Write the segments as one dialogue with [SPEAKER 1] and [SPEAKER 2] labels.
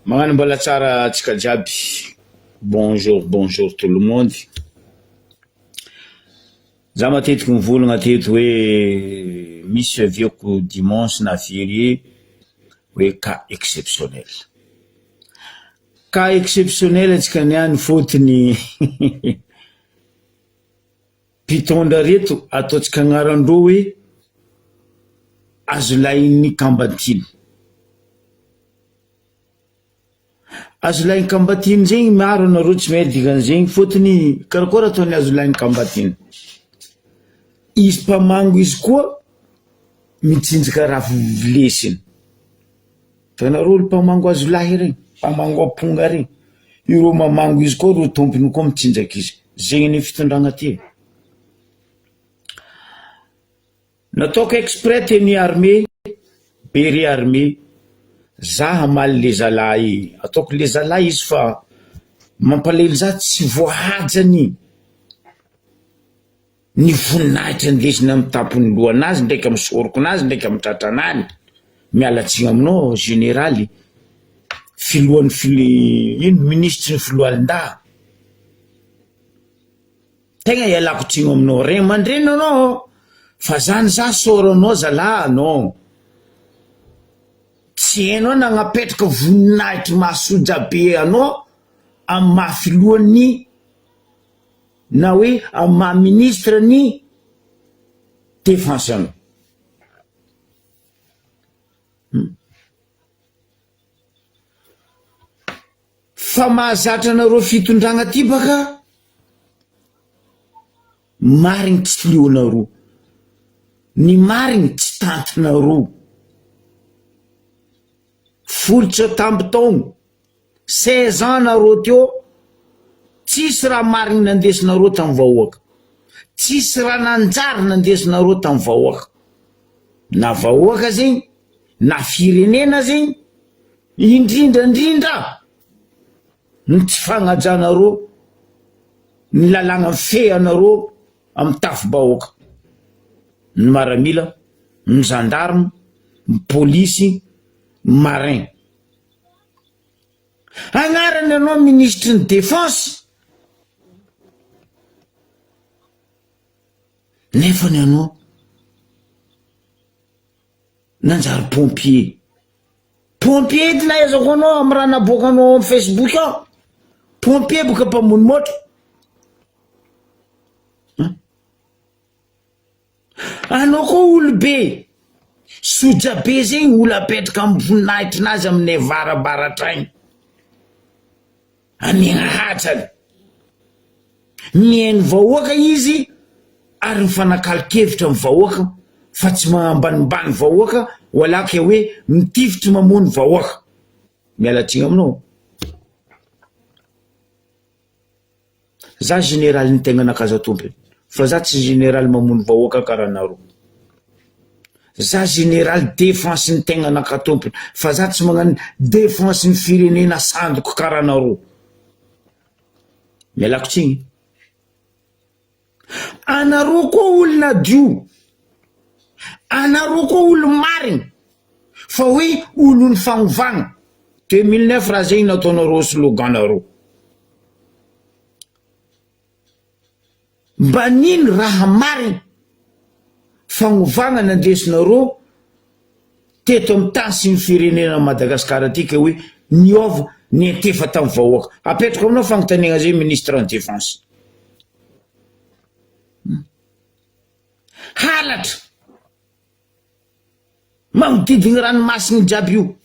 [SPEAKER 1] Magnano mbola tsara atsika jiaby. Bonjour tout le monde. Za matetiky mivolagna teto hoe misy aviako dimanche na férié hoe cas exceptionnel. Cas exceptionnel atsika niany fotony mpitondra reto ataotsika agnarandreo hoe azo lain'ny Kambatiny. Azo lain'ny Kambatiny zegny maro anareo tsy mahay dikan'izegny fotony karakory ataony azo lain'ny Kambatiny. Izy mpamango izy koa mitsinjaka raha vilesiny. Fanareo olo mpamango azo lahy regny, mpamango aponga regny. Ireo mamango izy koa ro tompony koa mitsinjaka izy. Zegny ny fitondragna ty. Nataoko exprès teny armée, bere armée, zaha maly le zalahy, ataoko le zalahy izy fa mampalahelo za tsy voahajany ny voninahitra ndesiny amin'ny tapony lohanazy ndraiky amin'ny sorokinazy ndraiky amin'ny tratranany. Mialatsigny aminao généraly, filohan'ny ministre ny filohalin-daha. Tegna ialako tsigny aminao, ray aman-dreny anao fa zany za soranao zalahy non. Tsy hainao nagnapetraka voninahitra mahasoja be anao amin'ny mahafilohan'ny na hoe amin'ny maha-ministre ny défense anao. Fa mahazatra anareo fitondragna ty baka marigny tsy lionareo, ny marigny tsy tantinareo. Folotsa tampon-taogno 16 ans nareo teo, tsisy raha marigny nandesinareo tamin'ny vahoaka, tsisy raha nanjary nandesinareo tamin'ny vahoaka, na vahoaka zegny na firenena zegny, indrindrandrindra ny tsy fagnajanareo, ny lalàna feanareo amin'ny tafo-bahoaka, ny maramila, ny gendarme, ny polisy, marin. Agnarany anao ministre ny défense, nefany anao nanjary pompier. Pompier edy nahaizako anao amin'ny raha naboakanao amin'ny Facebook ao. Pompier boka mpamono motra. Anao koa olo be, soja be zegny olo apetraka amin'ny voninahitra nazy amin'ny varabaratraigny. Amiagna hatrany. Mihaino vahoaka izy ary mifanakalo-kevitra amin'ny vahoaka fa tsy mambanimbany vahoaka walaka hoe mitifitra mamono vahoaka. Mialatsigny aminao. Za général ny tegna nakaza tompony, fa za tsy général mamono vahoaka karaha anareo. Za général défense ny tegna nakatompony, fa za tsy magnano défense ny firenena sandoko karaha anareo. Mialako tsigny. Anareo koa olona dio, anareo koa olo marigny, fa hoe olo ny fagnovagna. 2009 raha zegny nataonareo sloganareo. Mba nino raha marigny fagnovagna nandesinareo teto amin'ny tany sy ny firenena Madagasikara atika hoe niova ny antefa tamin'ny vahoaka. Apetraka aminao fagnontaniana zay ministre en défense. Halatra magnodidigny ranomasiny jiaby io.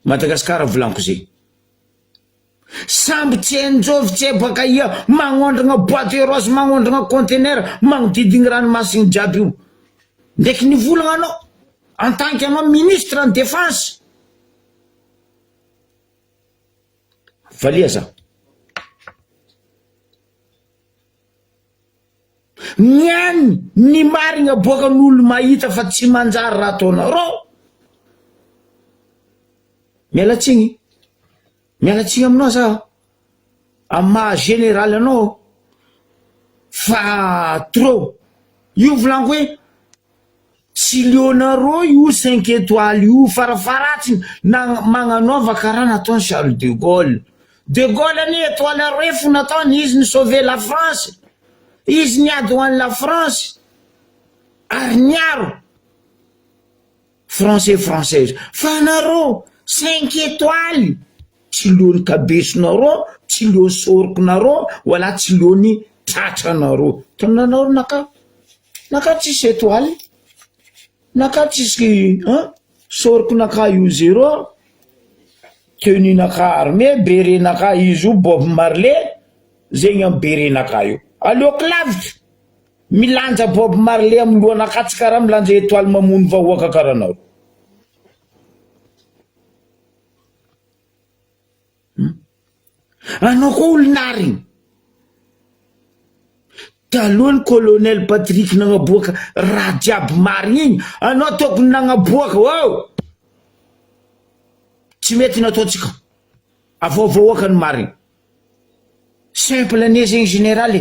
[SPEAKER 1] Madagasikara volaniko zay. Samby tsy hainjovy tsy baka ia magnondragna boîte rose, magnondragna conteneur, magnodidigny ranomasiny jiaby io. Ndraiky nivolagna anao en tant que anao ministre en défense. Valia za. Niany ny marigna boaka n'olo mahita fa tsy manjary raha ataonareo. Mialatsigny. Mialatsigny aminao za. Amin'ny maha général anao fa trop. Io volaniko hoe tsy leonardo io 5 étoiles io farafaratsiny na magnanova karaha nataony Charles de Gaulle ani étoile roe nataony izy ny sauver la France, izy niady ho an'ny la France ary niaro française fa nareo 5 étoiles tsy leony kabesonareo, tsy leony sorokonareo, wala tsy leony tratranareo. Tonanareo naka tsisy étoile, naka tsisy sorokonaka io 0, tenue naka armée, beret naka izy io Bob Marley, zegny am beret naka io. Aleoko lavitra milanja Bob Marley am lohanaka tsy karaha milanja étoile mamono vahoaka karaha nareo. Anao koa olonariny talohany colonel Patrick nagnaboaka raha jiaby marigny igny, anao tokony nagnaboaka tsy mety nataotsika avaovahoaka ny marigny simple ane zegny général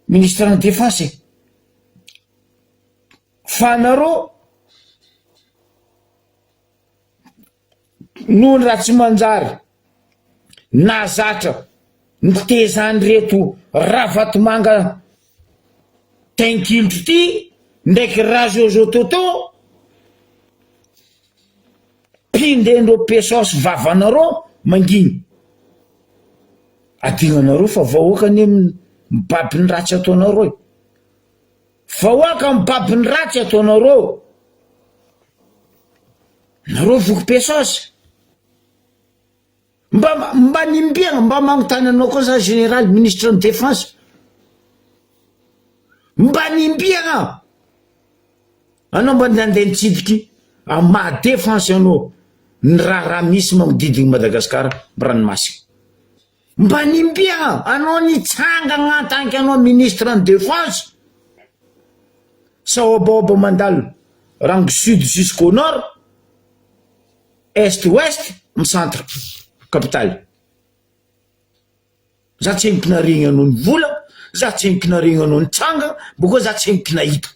[SPEAKER 1] ministre en défense fa nareo nohony raha tsy manjary nazatra nitezany reto ravatomanga tenkilotro ty ndraiky razozo toto pindendreo pesos vavanareo manginy adignanareo fa vahoakany mibaby ny ratsy ataonareo, vahoaka mibaby ny ratsy ataonareo nareo voky pesos mba nimbiagna mba magnontany anao koa za général ministre en défense, mba nimbiagna anao mba nandeha nitsidiky amaha défense anao ny raha misy magnodidigny Madagasikara ranomasina, mba nimbiagna anao nitsangagna en-tant anao ministre en défense sa obaoba mandalo rango sud jusqu'au nord, est ouest mi centre capitale. Za tsy henoko nareny anao ny vola, za tsy henoko nareny anao ny tsanga, bokoa za tsy henoko nahita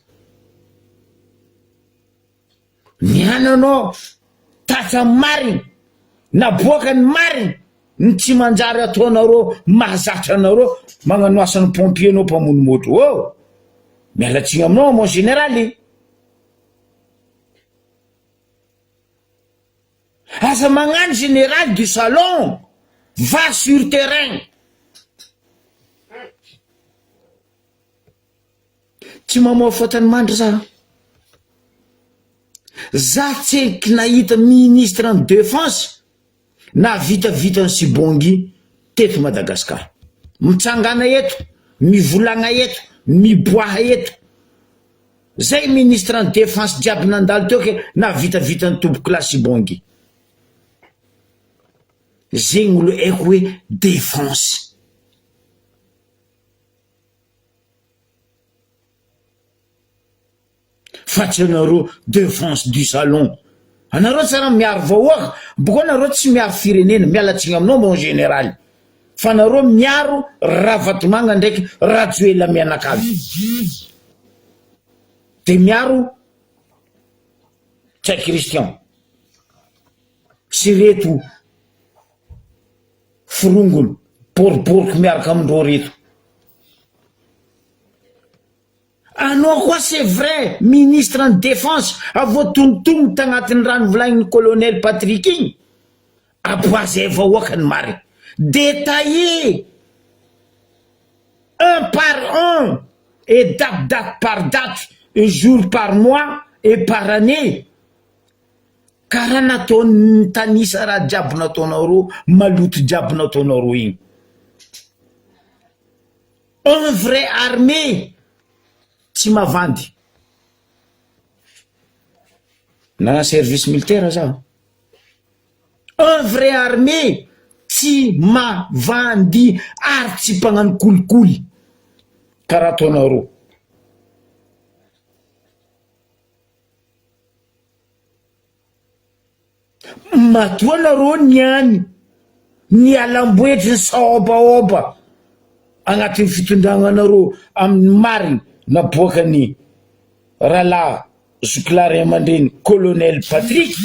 [SPEAKER 1] niananao tatra mariny naboaka ny mariny ny tsy manjary ataonareo mahazatra anareo magnano asan'ny pompier anao mpamono moto. Mialatsiny aminao mon général, asa magnano général du salon, va sur terrain. Tsy mamoa fatany mandry za tsy henoko nahita ministre en défense na vitavitany Sibongy teto Madagasikara mitsangana eto, mivolagna eto, miboaha eto. Zay ministre en défense jiaby nandalo teo ke na vitavitany tomboklasy Sibongy. Zegny olo haiko hoe défense. Fa tsy anareo défense du salon. Anareo tsara miaro vahoaka, boka anareo tsy miaro firenena, mialatsiny aminao mon général. Fa anareo miaro ravatomanga ndraiky Rajoelina mianakavy. De miaro Tsay Christian. Sy reto forongolo boriboriko miaraka amindreo reto. Anao koa c'est vrai ministre en défense avotontomy tagnatin'ny rano volagnin'ny colonel Patrick igny aboazay vahoaka ny mari détaillé un par un et date par date et jour par mois et par année karaha nataony tanisa raha jiaby nataonareo maloto jiaby nataonareo igny. Un vrai armée tsy mavandy na service militaire za. Un vrai armée tsy mavandy ary tsy mpagnano kolikoly karaha ataonareo. Matoa nareo niany nialamboetry ny saobaoba agnatin'ny fitondragnanareo amin'ny mariny naboaka ny rahalahy zoklary aman-dreny colonel Patrick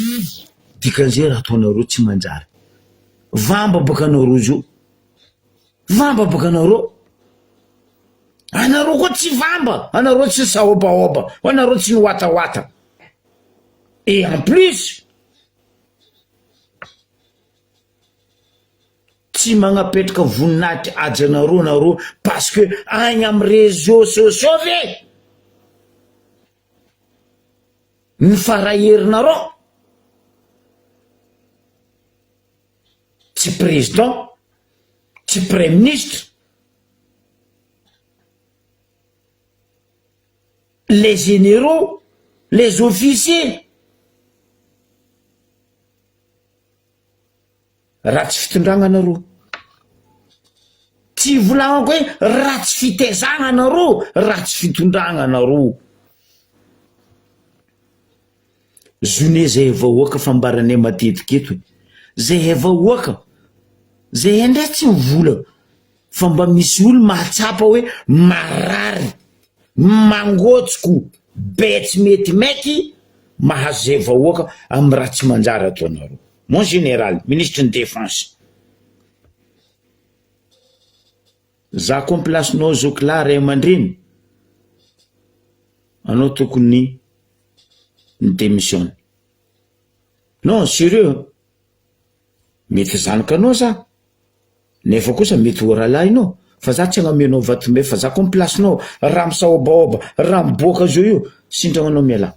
[SPEAKER 1] dikan'izay raha ataonareo tsy manjary vamba boka anareo zio vamba boka anareo koa tsy vamba anareo tsy saobaoba anareo tsy niwatawata et en plus tsy magnapetraka voninahitry ajanareo parce que agny amy réseaux sociaux ve ny faraherinareo tsy président tsy premier ministre les généraux les officiers ratsy fitondragna anareo tsy volagnako hoe ratsy fitezagna anareo ratsy fitondragna anareo zone zay vahoaka fambaranay matetiky eto zay vahoaka zay indray tsy mivola fa mba misy olo mahatsapa hoe marary mangotsoko betsy mety maiky mahazo zay vahoaka amy raha tsy manjary ataonareo mon général ministre de défense za ko placenao zoklary aman-dreny anao tokony ny démission non sérieux mety zanakanao za nefa kosa mety oralahinao fa za tsy agnamenao vatombe fa za ko placenao raha misaobaoba raha miboaka zio io sindragnanao miala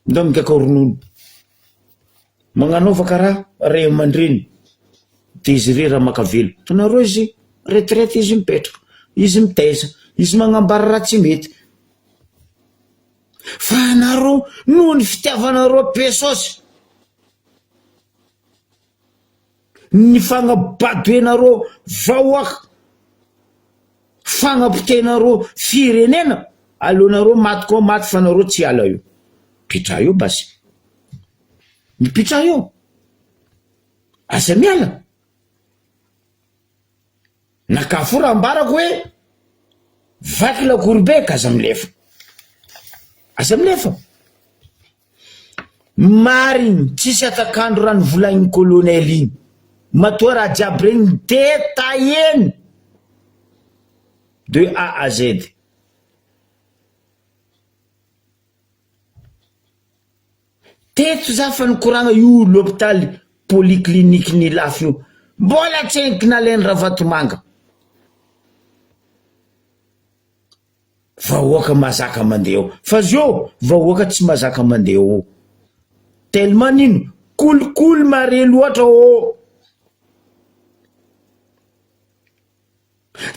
[SPEAKER 1] ndao migaka ronono magnanaova karaha ray aman-dreny Désiré Ramakavelo tonareo izy retraite izy mipetraka izy mitaiza izy magnambara raha tsy mety fa anareo noho ny fitiavanareo pesosy ny fagnabadoenareo vahoaka fagnapotenareo firenena alonareo maty koa maty fa nareo tsy ala io pitra io basy mipitra io aza miala nakafo raha ambarako hoe vaky lakourbe ka aza milefa mariny tsisy atakandro raha nivolagny colonel igny matoa raha jiaby regny détailleny de A à Z teto za fa nikoragna io l'hôpital polyclinique ny lafy io mbola tsenky nalainy Ravatomanga vahoaka mazaka mandeo fa zio vahoaka tsy mazaka mandeo tellement nino kolikoly mare loatra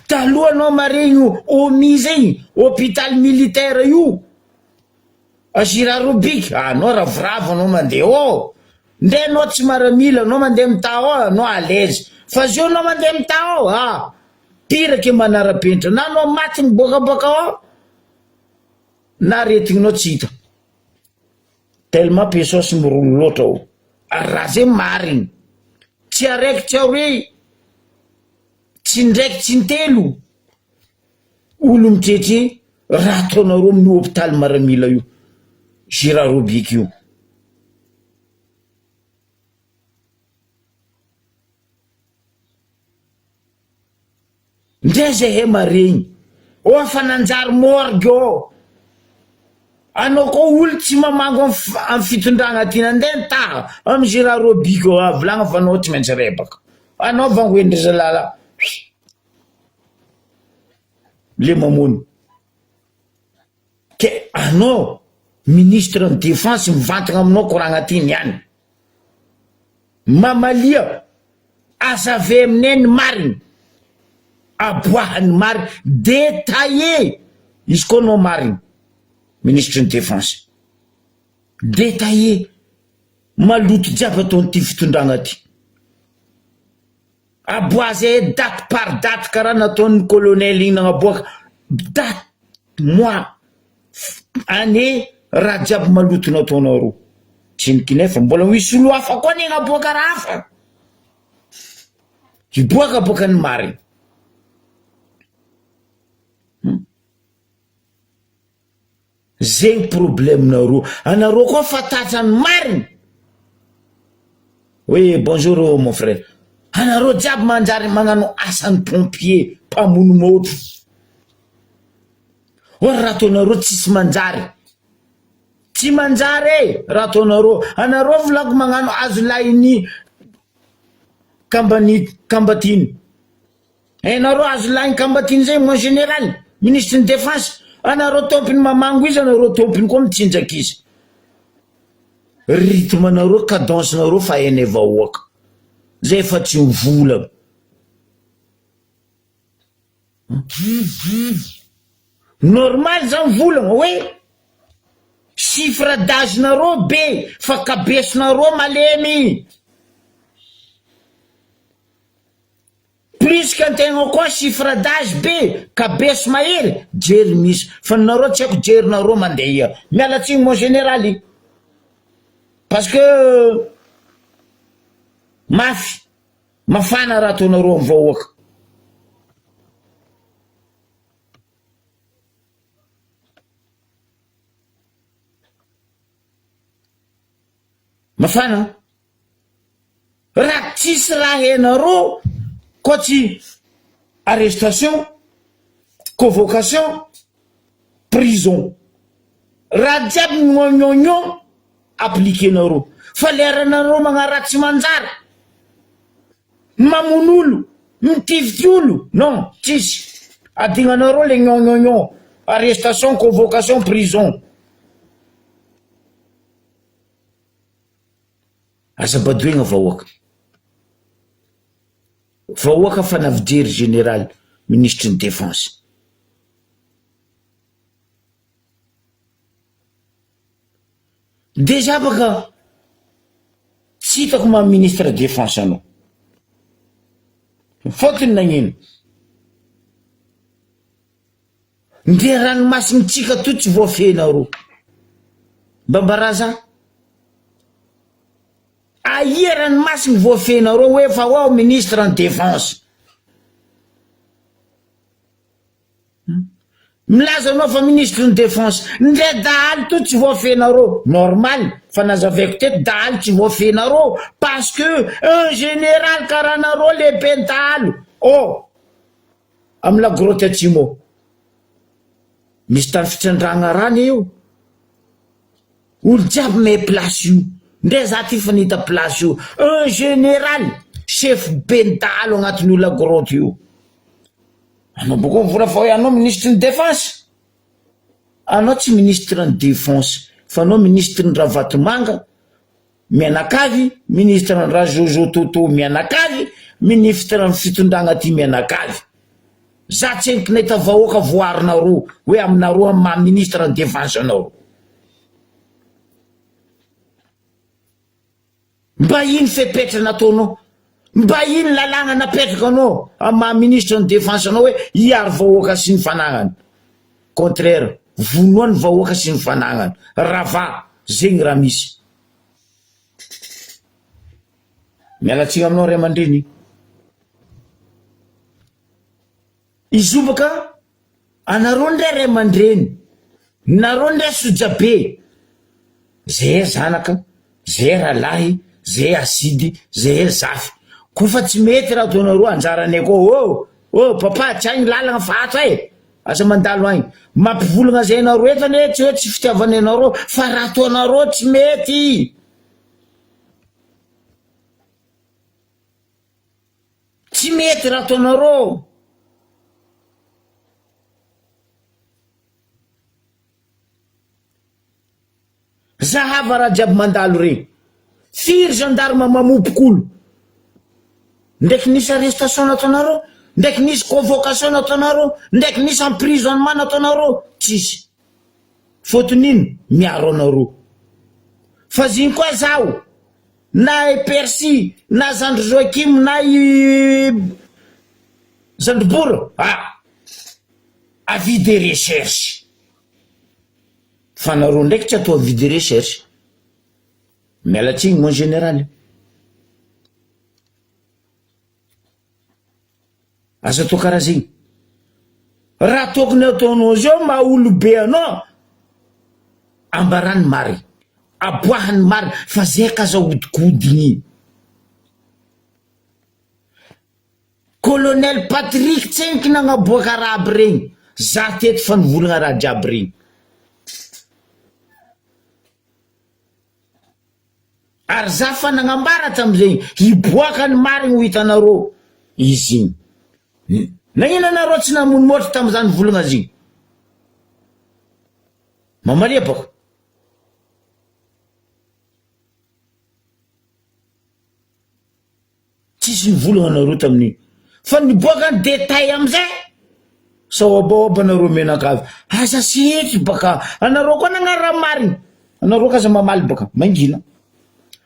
[SPEAKER 1] talohanao maregny omi zay hôpital militaire io Girarobik anao ravoravo anao mandeha nde anao tsy maramila anao mandeha mitao anao à l'aise fa zio anao mandeha mitao pire ke manarapenitra na anao maty miboakaboaka na retigninao tsy hita tellement pesosy mirolo loatra raha zay mariny tsy araiky tsy aroe tsy ndraiky tsy ntelo olo mitretry raha ataonareo amin'ny hôpital maramila io Girarobik io ndray zay he maregny fa nanjary morgue anao koa olo tsy mamango amy fitondragna ty nandeha taha amy Girarobik volagna fa anao tsy maintsy rebaka anao vangoendry zalala le mamony ke anao ministre de défense mivantagna aminao koragna ty niany mamalia azave amineny mariny aboahany mariny détaillé izy koa anao mariny ministre de défense détaillé maloto jiaby ataony ty fitondragna ty aboazy date par date karaha nataony colonel igny nagnaboaka date mois année raha jiaby maloto nataonareo tsy nikinefa mbola misy olo hafa koa ny agnaboaka raha hafa hiboaka boaka ny mariny Zegny problemenareo. Anareo koa fatatrany mariny. Oui, bonjour mon frère. Anareo jiaby manjary magnano asan'ny pompier, mpamono motro. Ory raha ataonareo tsisy manjary. Tsy manjary raha ataonareo. Anareo volako magnano azo lainy kambatiny. Anareo azo lainy kambatiny zay mon général, ministre de défense. Anareo tompiny mamango izy, anareo tompiny koa mitsinjaka izy. Rythme nareo, cadence nareo fa hainay vahoaka. Zay efa tsy mivola. Normal zany volagna hoe chiffre d'âge nareo be fa kabeso nareo malemy. Plus qu'antegna koa chiffre d'âge be kabeso mahery jery misy. Fa nareo tsy haiko jery nareo mandeha mialatsiny mon général. Parce que mafy mafana raha ataonareo amin'ny vahoaka. Mafana raha tsisy raha hainareo koa tsy arrestation, convocation, prison. Raha jiaby gnognon appliquenareo. Fa leranareo magnaratsy manjary mamonolo mitivitsy olo, non tsisy. Adignanareo le gnognon, arrestation, convocation, prison. Azabadoigna vahoaka. Vahoaka fa navijery général, ministre de défense. Déjà baka tsy hitako ma ministre de défense anao. Fotony nagnino. Nde ranomasinitsika to tsy voafenareo. Bambaraza aia ranomasiny voafenareo hoe fa ho ministre en défense. Milaza anao fa ministre de défense, ndre dahalo to tsy voafenareo. Normal, fa nazavaiko teto dahalo tsy voafenareo parce que un général karanareo le pentalo. Oh, amy la grotte atsimo misy tany fitrandragna rany io. Olo jiaby me place io. Ndre za ty fanita place io. Un général chef pentalo agnatin'io la grotte io. Anao boko vola fa hoe anao ministre de défense. Anao tsy ministre de défense, fa anao ministre ndra Vatomanga mianakavy, ministre ndra Jojo Toto mianakavy, ministre fitondragna ty mianakavy. Za tsy haiko nahita vahoaka voarinareo hoe aminareo ma ministre de défense anao. Mba ino fepetra nataonao? Mba ino lalàna napetraka anao ama ministre de défense anao hoe hiaro vahoaka sy ny fanagnany? Contraire, vonoany vahoaka sy ny fanagnany. Rava, zegny raha misy. Mialatsiny aminao ray aman-dreny. Izobaka anareo ndray ray aman-dreny, nareo ndray sojabe. Zay zanaka, zay ralahy, zay asidy, zay zafy. Kofa tsy mety raha ataonareo anjarany koa. Oh papa tsy agny lalagna fa ato e. Asa mandalo agny. Mampivolagna zay nareo etany tsy hoe tsy fitiavany anareo fa raha ataonareo tsy mety. Tsy mety raha ataonareo. Zahava raha jiaby mandalo regny. Firy gendarme mamopok'olo. Ndreky nisy arrestation nataonareo, ndreky nisy convocation nataonareo, ndreky nisy emprisonnement nataonareo, tsisy. Foton'ino miaro anareo. Fa ziny koa zao, na i Percy, na Zandro Joakim, na i Zandrobora, avis de recherche. Fa nareo ndreky tsy atao avis de recherche. Mialatsiny mon général. Asa to karazigny. Raha tokony ataonao zao maha olobe anao, ambarany mary, aboahany mary, fa zay ka aza hodikodigny. Colonel Patrick Tsenky nagnaboaka raha aby regny, za teto fa nivolagna raha jiaby regny. Ary za fa nagnambara tamizay, hiboakany marigny ho hitanareo izy igny. Nagnino anareo tsy namonomotra tamizany volagna zigny? Mamalia baka. Tsisy nivolagna anareo tamin'igny. Fa niboakany détail amizay, saobaoba anareo menakavy. Asa sihetry baka, anareo koa nagnara marigny. Anareo ka aza mamaly baka, mangina.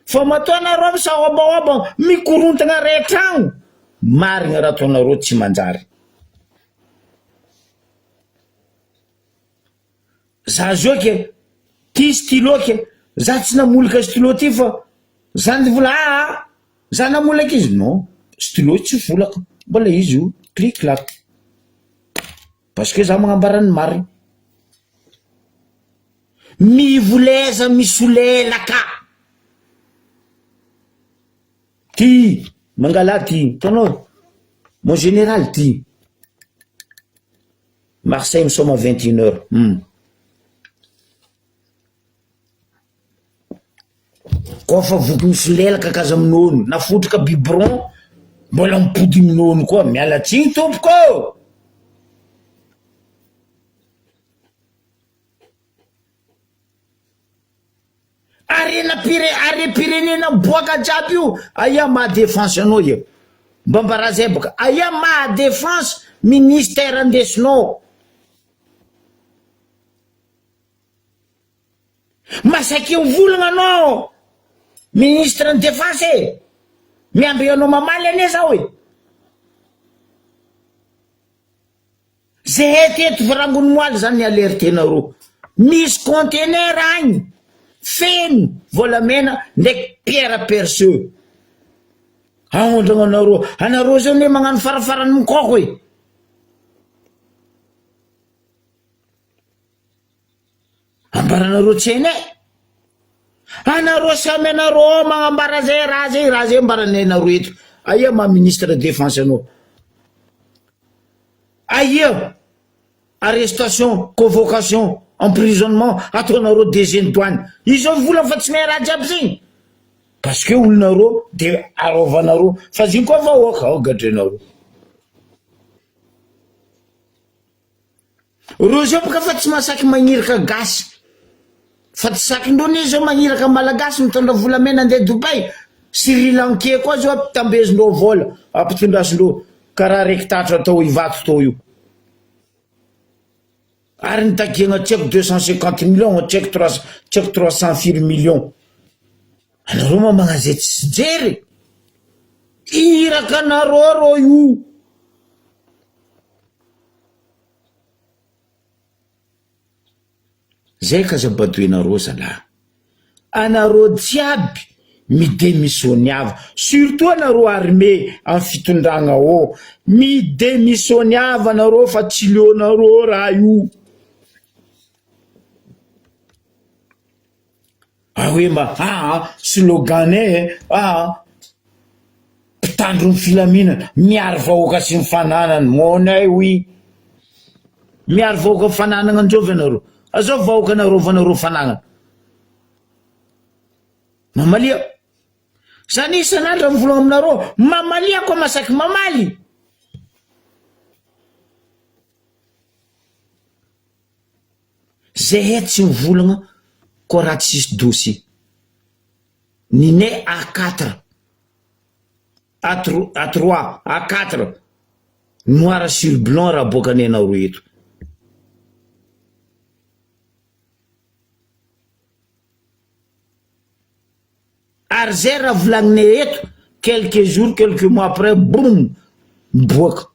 [SPEAKER 1] Fa matoa anareo saobaoba mikorontagna rehetragno, marigny raha ataonareo tsy manjary. Za zao ke, ty stylo ke, za tsy namolaka stylo ty fa, za nivola za namolaka izy. Non, stylo tsy volaka, mbola izy io, clic clac. Parce que za magnambarany marigny. Mivoleza misolelaka. Ty, mangala ty, tanao, mon général ty. Marseille nous sommes à 21h. Kofa voky misolelaka kaza amin'olo, nafotraka biberon, mbola mipody amin'olo koa, miala tsiny tompoko. Are pirenena boaka jiaby io, aia ma défense anao io. Bambarazay boka, aia ma défense ministère andesinao. Masaky volagna anao ministre en défense, miamby anao mamaly ane zao e. Zay teto varangony moaly zany alertenareo. Misy conteneur agny, feno volamena ndraiky pierre perceux. Aondragna anareo zao ne magnano farafarany mikoko e. Ambaranareo tsene, anareo samy anareo magnambara zay raha zay ambarane anareo eto. Aia ma ministre de défense anao? Aia arrestation, convocation, emprisonnement ataonareo DG douane. Izy vola fa tsy mahay raha jiaby zigny. Parce que olonareo de arovanareo, fa zigny koa vahoaka gadrenareo. Reo zao boka fa tsy masaky magniraka gasy. Fa tsy sakindreo zao magniraka malagasy mitondra volamena andeha Dubai. Sri Lankais koa zao ampitambezindreo vola, ampitondrasindreo karaha reky tatra atao ivato tao io. Ary nitagena tsy haiko 250 millions, tsy haiko 300 firy millions. Anareo ma magnazay tsy jery. Iraka anareo io. Zay ka zabadoenareo zalahy. Anareo jiaby midémissioniava, surtout anareo armée en fitondragna ao, midémissioniava anareo fa tsy leonareo raha io. Hoe slogan mpitandro ny filaminana, miaro vahoaka sy mifananana, monay oui. Miaro vahoaka fananana anjovy anareo. Azao vahoaka anareo vanareo fananana. Mamalia. Zany isan'andro mivolagna aminareo, mamalia koa masaky mamaly. Zay tsy mivolagna koa raha tsisy dossier. Nine A4, A3, A4, noir sur blanc raha boaka nenareo eto. Ary zay raha volagnine eto, quelques jours, quelques mois après, boum, miboaka.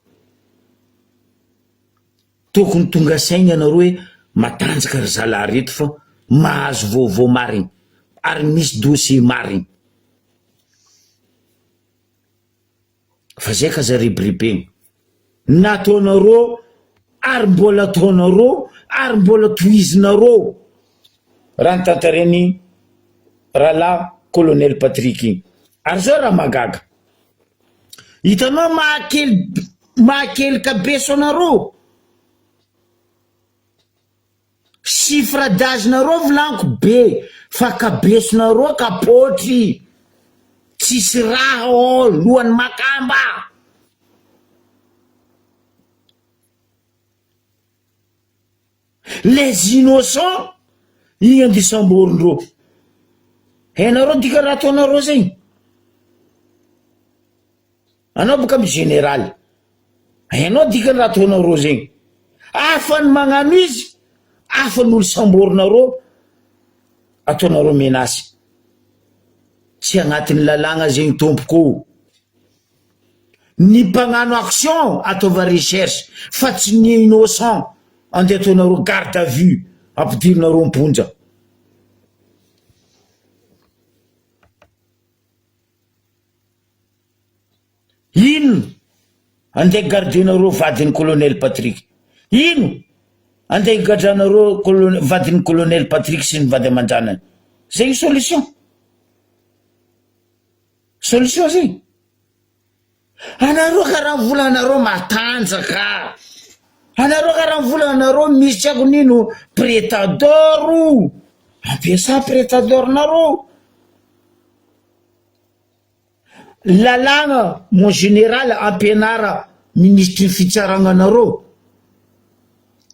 [SPEAKER 1] Tokony tonga saigny anareo hoe matanjaka ry zalahy reto fa mahazo vaovao marigny, ary misy dossier marigny. Fa zay ka za ribiribegny. Nataonareo, ary mbola ataonareo, ary mbola tohizinareo. raha ny tantareny rahalahy colonel Patrick igny. Ary zao raha magaga, hitanao mahakely kabeso anareo, chiffre d'âge-nareo volaniko be, fa kabesonareo kapotry, tsisy raha lohany makamba. Les innocents igny andisamborondreo. Hainareo dika raha ataonareo zegny, anao boka amy général, hainao dika raha ataonareo zegny. Afany magnano izy, afan'olo samborinareo, ataonareo menasy. Tsy agnatin'ny lalagna zegny tompoko. Ny mpagnano action ataova recherche, fa tsy ny innocent andeha ataonareo garde à vue, ampidirinareo amponja. Ino andeha gardenareo vadiny colonel Patrick? Ino andeha gadranareo vadiny colonel Patrick sy ny vady aman-janany? Zegny solution? Solution zegny? Anareo karaha volanareo matanjaka, anareo karaha volanareo misy tsy ako nino prétador, ampiasa prétador nareo. Lalagna mon général ampianara ministre fitsaragnanareo,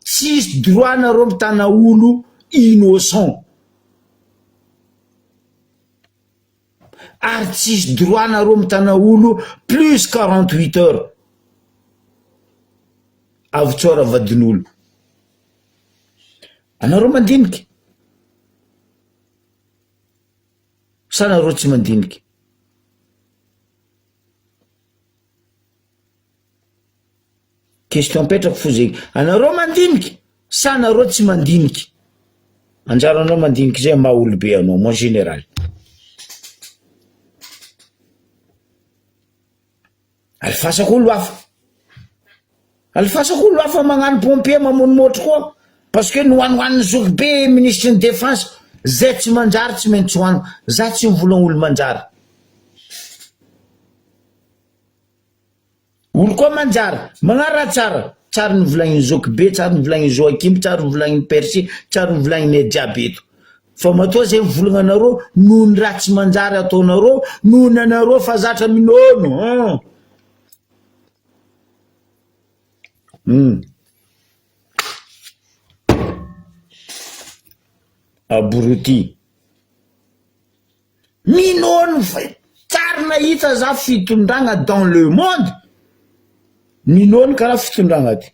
[SPEAKER 1] tsisy droit nareo mitana olo innocent, ary tsisy droit nareo mitana olo plus 48 heures avy tsora vadin'olo. Anareo mandiniky sa nareo tsy mandiniky? Question petraka fo zegny. Anareo mandiniky sa nareo tsy mandiniky? Anjaranao mandiniky zay maha olobe anao mon général. Alifasako olo hafa, alifasako olo hafa magnano pompier mamonomotro koa, parce que noanoan'ny zoky be ministre ny défense, zay tsy manjary tsy maintsy hoano. Za tsy mivolagna olo manjary, olo koa manjary magnara tsara, tsara ny volagnin'ny zoky be, tsara ny volagnin'ny Joakim, tsara ny volagnin'ny Percy, tsara ny volagnin'ny diabeto. Fa matoa zay mivolagna noho ny raha tsy manjary ataonareo, noho ny anareo fa zatra minono. Abruti minono, tsara nahita za fitondragna dans le monde, minono karaha fitondragna ty.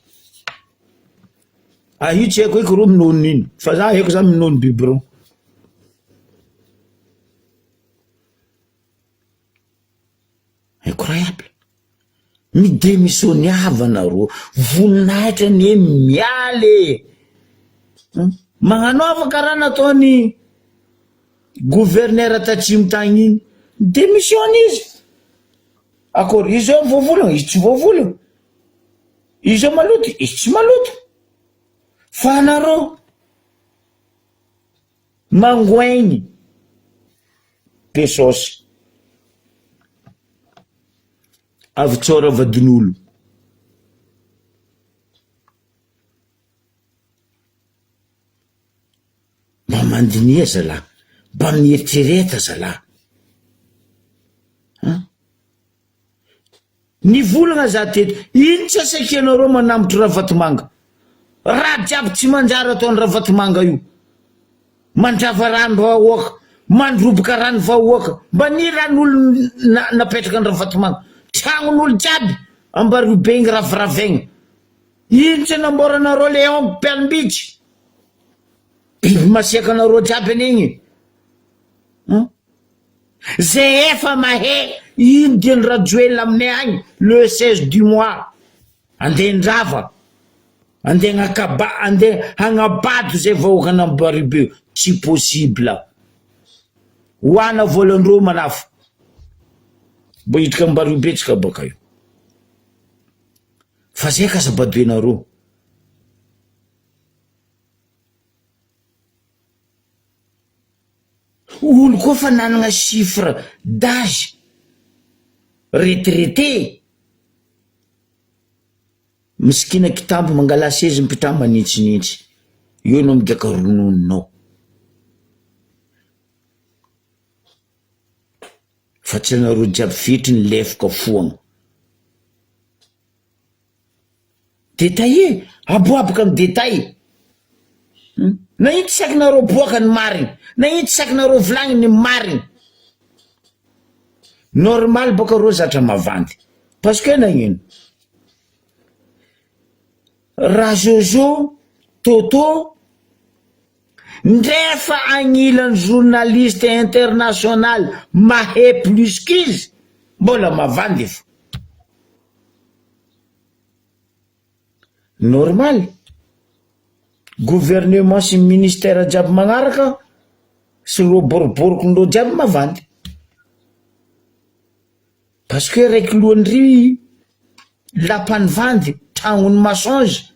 [SPEAKER 1] Io tsy haiko ro minono nino, fa za haiko za minono biberon. Incroyable. Midémissioniava nareo, voninahitra ny mialy. Magnanova karaha nataony gouverneur tatsimo tagny igny, démissionne izy. Akory izy eo voavolagna, izy tsy voavolagna, izy eo maloto, izy tsy maloto. Fa nareo mangoaigny pesosy avy tsora vadin'olo. Mba mandinia zalahy, mba mieritsereta zalahy. Ny volagna za teto, ino tsy asakianareo manambotro Ravatomanga? Raha jiaby tsy manjary ataony Ravatomanga io, mandrava rano vahoaka, mandroboka rano vahoaka, mba ny ran'olo napetraka ny Ravatomanga, tragnon'olo jiaby Ambaribe igny raviravegna. Ino tsy namboranareo Léon Mpialmbitsy? Biby masiaka anareo jiaby an'igny. Zay efa mahe, ino dia ny Rajoel aminay agny le 16 du mois, andeha ndrava, andeha hagnabado zay vahoaka an'Ambaribe. Tsy possible. Hoana volandreo manafo, mbo hiditra Ambaribe tsika baka io. Fa zay kasabadoenareo. olo koa fa nanagna chiffre d'âge retraité misikina kitambo mangala sezy mipitamo manitsinitsy io no migaka ronononao fa tsy nareo jiaby fitry ny lefoka foagna détaillé aboabaka amy détail na ito saky nareo boaka ny mariny na ito saky nareo volagny ny mariny normal boka reo zatra mavandy parce que nagnino raha Jojo Toto ndrefa agnilan'ny journaliste international mahay plus qu'izy mbola mavandy fa normal gouvernement sy ministère jiaby magnaraka sy ro boroborokondreo jiaby mavandy parce que raiky lohandry lapany vandy tragno mensonge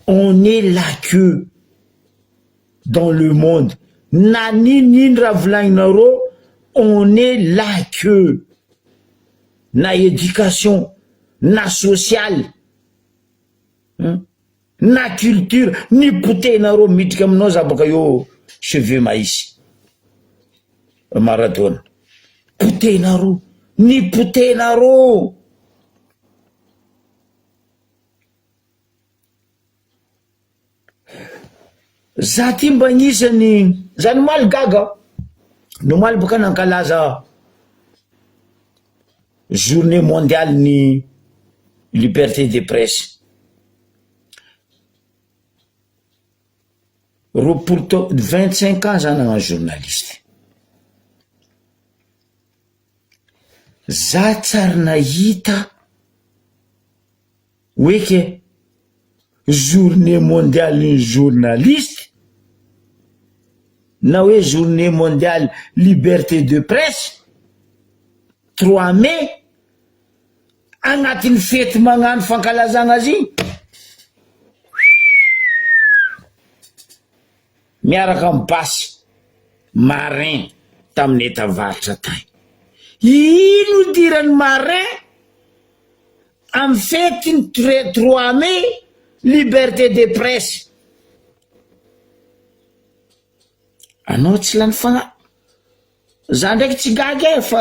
[SPEAKER 1] on est la queue dans le monde na nini raha volagninareo on est la queue na éducation na social na culture ni potenareo midriky aminao za boka io cheveux maïs Maradona potenareo ni potenareo za ty mba agnisany za nomaly gaga nomaly boka nankalaza journée mondiale ny liberté de presse reporto 25 ans za nagnano journaliste za tsary nahita oeke journée mondiale ny journaliste na hoe journée mondiale liberté de presse 3 mai agnatin'ny fety magnano fankalazagna azy miaraka amy basy marin tamin'ny etavaratra tany ino dirany marin amy fetiny 3 mai liberté de presse anao tsy lany fagna za ndraiky tsy gaga fa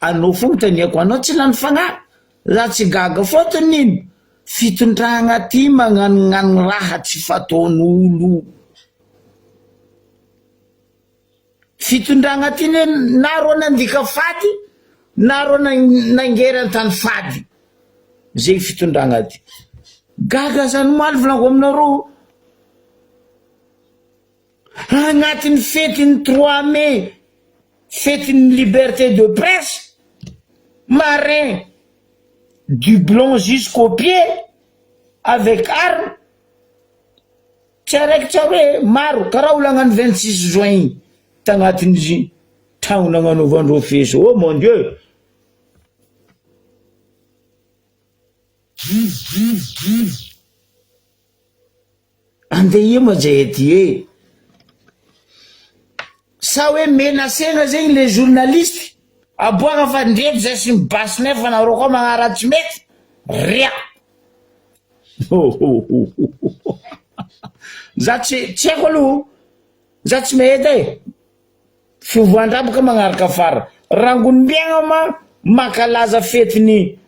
[SPEAKER 1] anao fogna taniako anao tsy lany fagna za tsy gaga fotony ino fitondragna ty magnanognano raha tsy fataon'olo fitondragna ty na ro nandika fady na ro nangerantany fady zay fitondragna ty gaga zany maly volango aminareo agnatin'ny fetiny 3 mai fetiny liberté de presse marin du blond jusqu'au pied avec arme tsy araiky tsy hoe maro karaha olo agnano 26 juin tagnatin'izy tragno nagnanaovandreo feso oh mon dieu andeha ma jahety e sa hoe menacena zegny le journaliste aboaka fa ndreto zay sy mibasy nefa nareo koa magnaratsy mety ria za tsy haiko aloha za tsy mehety e fivoan-draboka magnaraka fara rangonim-biagna ma mankalaza fetiny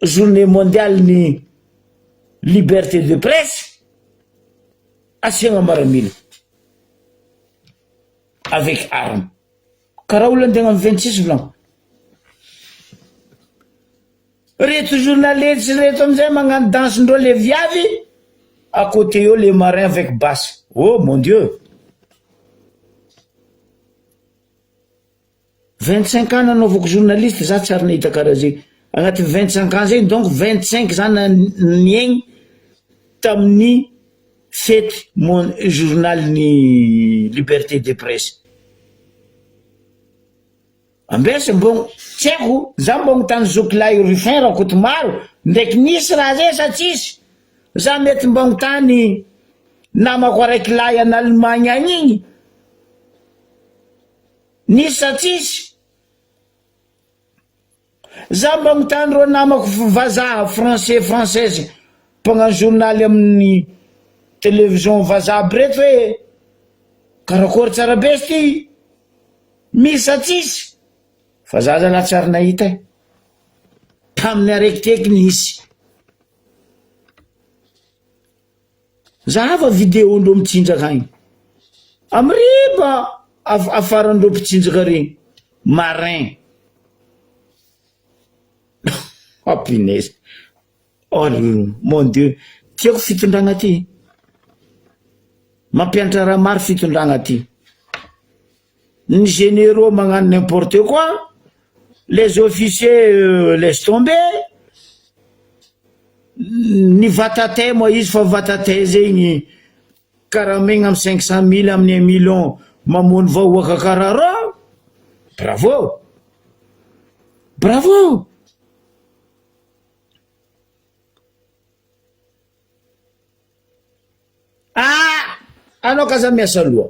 [SPEAKER 1] journée mondiale ny liberté de presse asiagna maramila avec arme karaha olo andeha amy 26 volango reto journaliste reto amizay magnano dansindreo le viavy à côté eo le marin avec basse oh mon dieu 25 ans nanaovako journaliste za tsy ary nahita karaha zegny agnaty 25 ans zegny donc 25 zany niaigny tamin'ny fety journal ny liberté de presse ambesy mbô tsy haiko za mbô mitany zokilahy rufin raha koto maro ndraiky nisy raha zay sa tsisy za mety mbô mitany namako araiky lahy en Allemagne agny igny nisy sa tsisy za mbô mitany ro namako vazaha française mpagnano journaly amin'ny télévision vazaha aby reto hoe karakory tsara be ty misy sa tsisy fa za zalahy tsy ary nahita tamin'ny araiky teky nisy zahava videondreo mitsinjaka agny amy riba afarandreo mpitsinjaka regny marin punaise oh mon dieu tiako fitondragna ty mampianatra raha maro fitondragna ty ny généraux magnano n'importe quoi les officiers laisse tomber ny vatatay moa izy fa vatatay zegny karaha megna amy 500 000 amin'ny 1 million mamony vahoaka karaha rô bravo bravo anao kaza miasa loha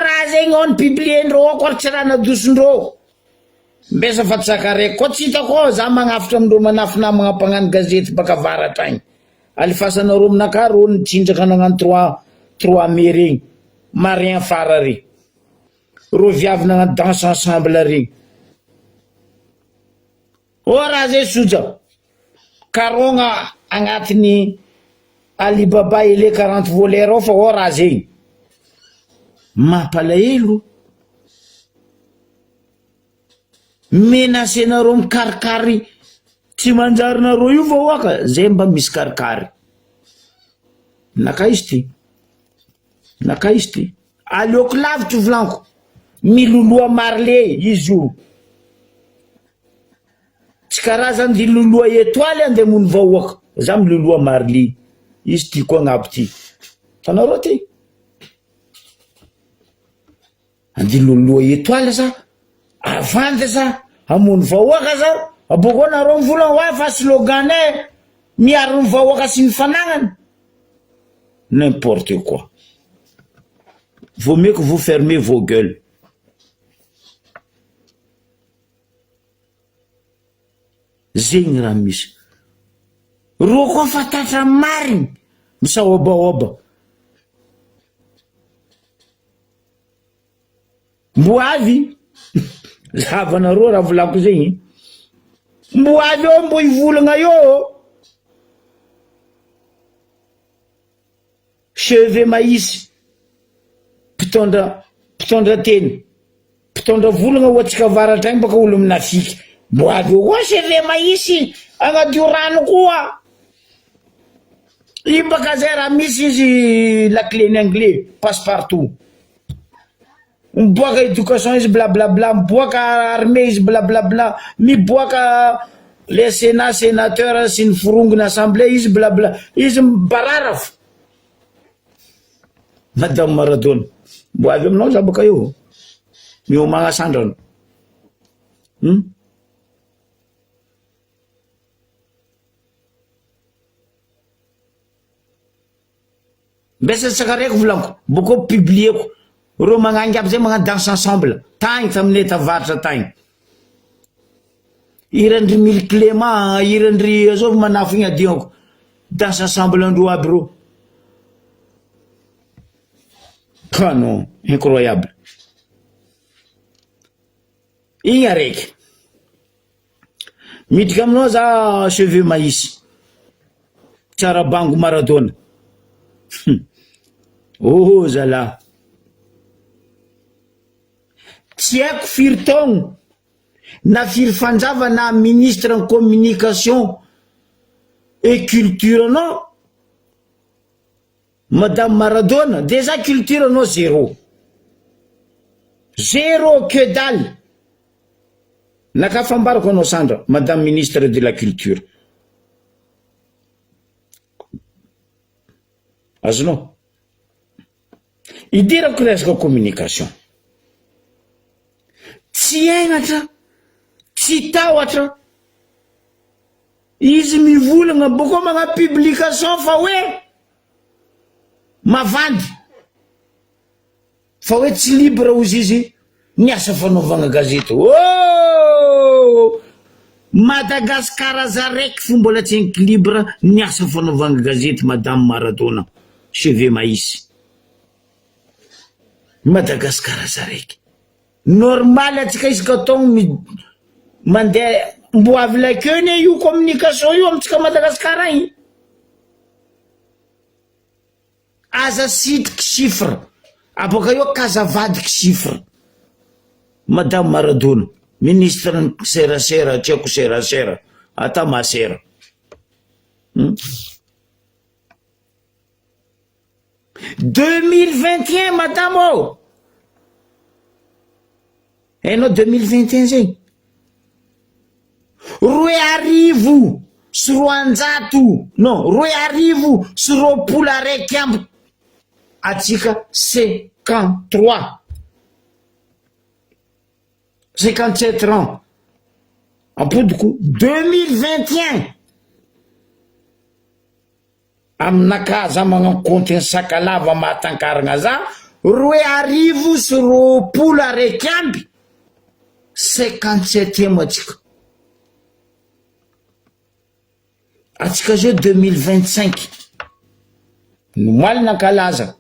[SPEAKER 1] raha zegny ao ny publiendreo ako ary tsy raha nadosondreo mbesa fa tsaka raiky koa tsy hitako ao za magnafitra amindreo manafinamagna mpagnano gazety baka avaratra agny alifasanareo aminaka ro nitsindraka nagnano 3 mai regny marin fara regny ro viavy nagnano danse ensemble regny raha zay soja karogna agnatiny Alibaba ele 40 voleur ao fa raha zegny mampalahelo menacenareo mikarikary tsy manjarinareo io vahoaka zay mba misy karikary naka izy ty aleoko lavitry volanko miloloha marle izy io tsy karazany dy loloha etoaly andeha mony vahoaka za miloloha marle izy ty koa agnabo ty tanareo ty andi loloha etoaly sa avandy sa amony vahoaka sa aboko nareo mivolagna hoe fa slogan miaro ny vahoaka sy ny fanagnany n'importe quoi vaut mieux que vous fermez vos gueules zegny raha misy ro koa fatatra mariny misaobaoba mbo avy zavanareo raha volako zegny mbo avy eo mbo ivolagna eo cheve maïsy mpitondra teny mpitondra volagna ohatsika avaratra agny baka olo minafiky mbo avy eo koa cheve maïsy agnadio rano koa i baka zay raha misy izy la clé en anglais passe partout miboaka éducation izy blablabla miboaka armée izy blablabla miboaka les sénateur sy ny forongony assemblée izy blabla izy mibarara fo madame Maradona mbo avy aminao za baka eo miomagna sandrano mbesa tsaka raiky volanko boko publieko ro magnangy aby zay magnano danse ensemble tagny taminay tavaratra tagny irandry mille clément irandry azao manafo igny adignako danse ensemble andro aby ro non incroyable igny araiky midika aminao za cheve maïsy tsara bango Maradona zala tsy haiko firy taogno na firy fanjava na ministre en communication et culture anao madame Maradona déjà culture anao zéro que dalle nakafambarako anao sandra madame ministre de la culture azonao idirako resaka communication tsy ainatra, tsy tahotra, izy mivolagna boko magna publication fa hoe mavandy, fa hoe tsy libre ozy izy ny asa fanaovagna gazety. Oh, Madagasikara za raiky fo mbola tsy hainky libre ny asa fanaovagna gazety, madame Maradona cheve maïs. Madagasikara za raiky normal atsika isaka taogno mandeha mbo avy lakeny io communication io amitsika Madagasikara igny, aza sitriky chiffre aboka eo kazavadiky chiffre. Madame Maradona ministre ny serasera, tiako serasera ata masera. 2021 madame o, hainao 2021 zegny 2,000 sy 200, non 2,0 amby atsika 57 ans ampodiko 2021 aminaka za magnano compte ny sakalava mahatankaragna za 2,0 sy 200 amby 57e atsika zao 2025 nomaly nankalaza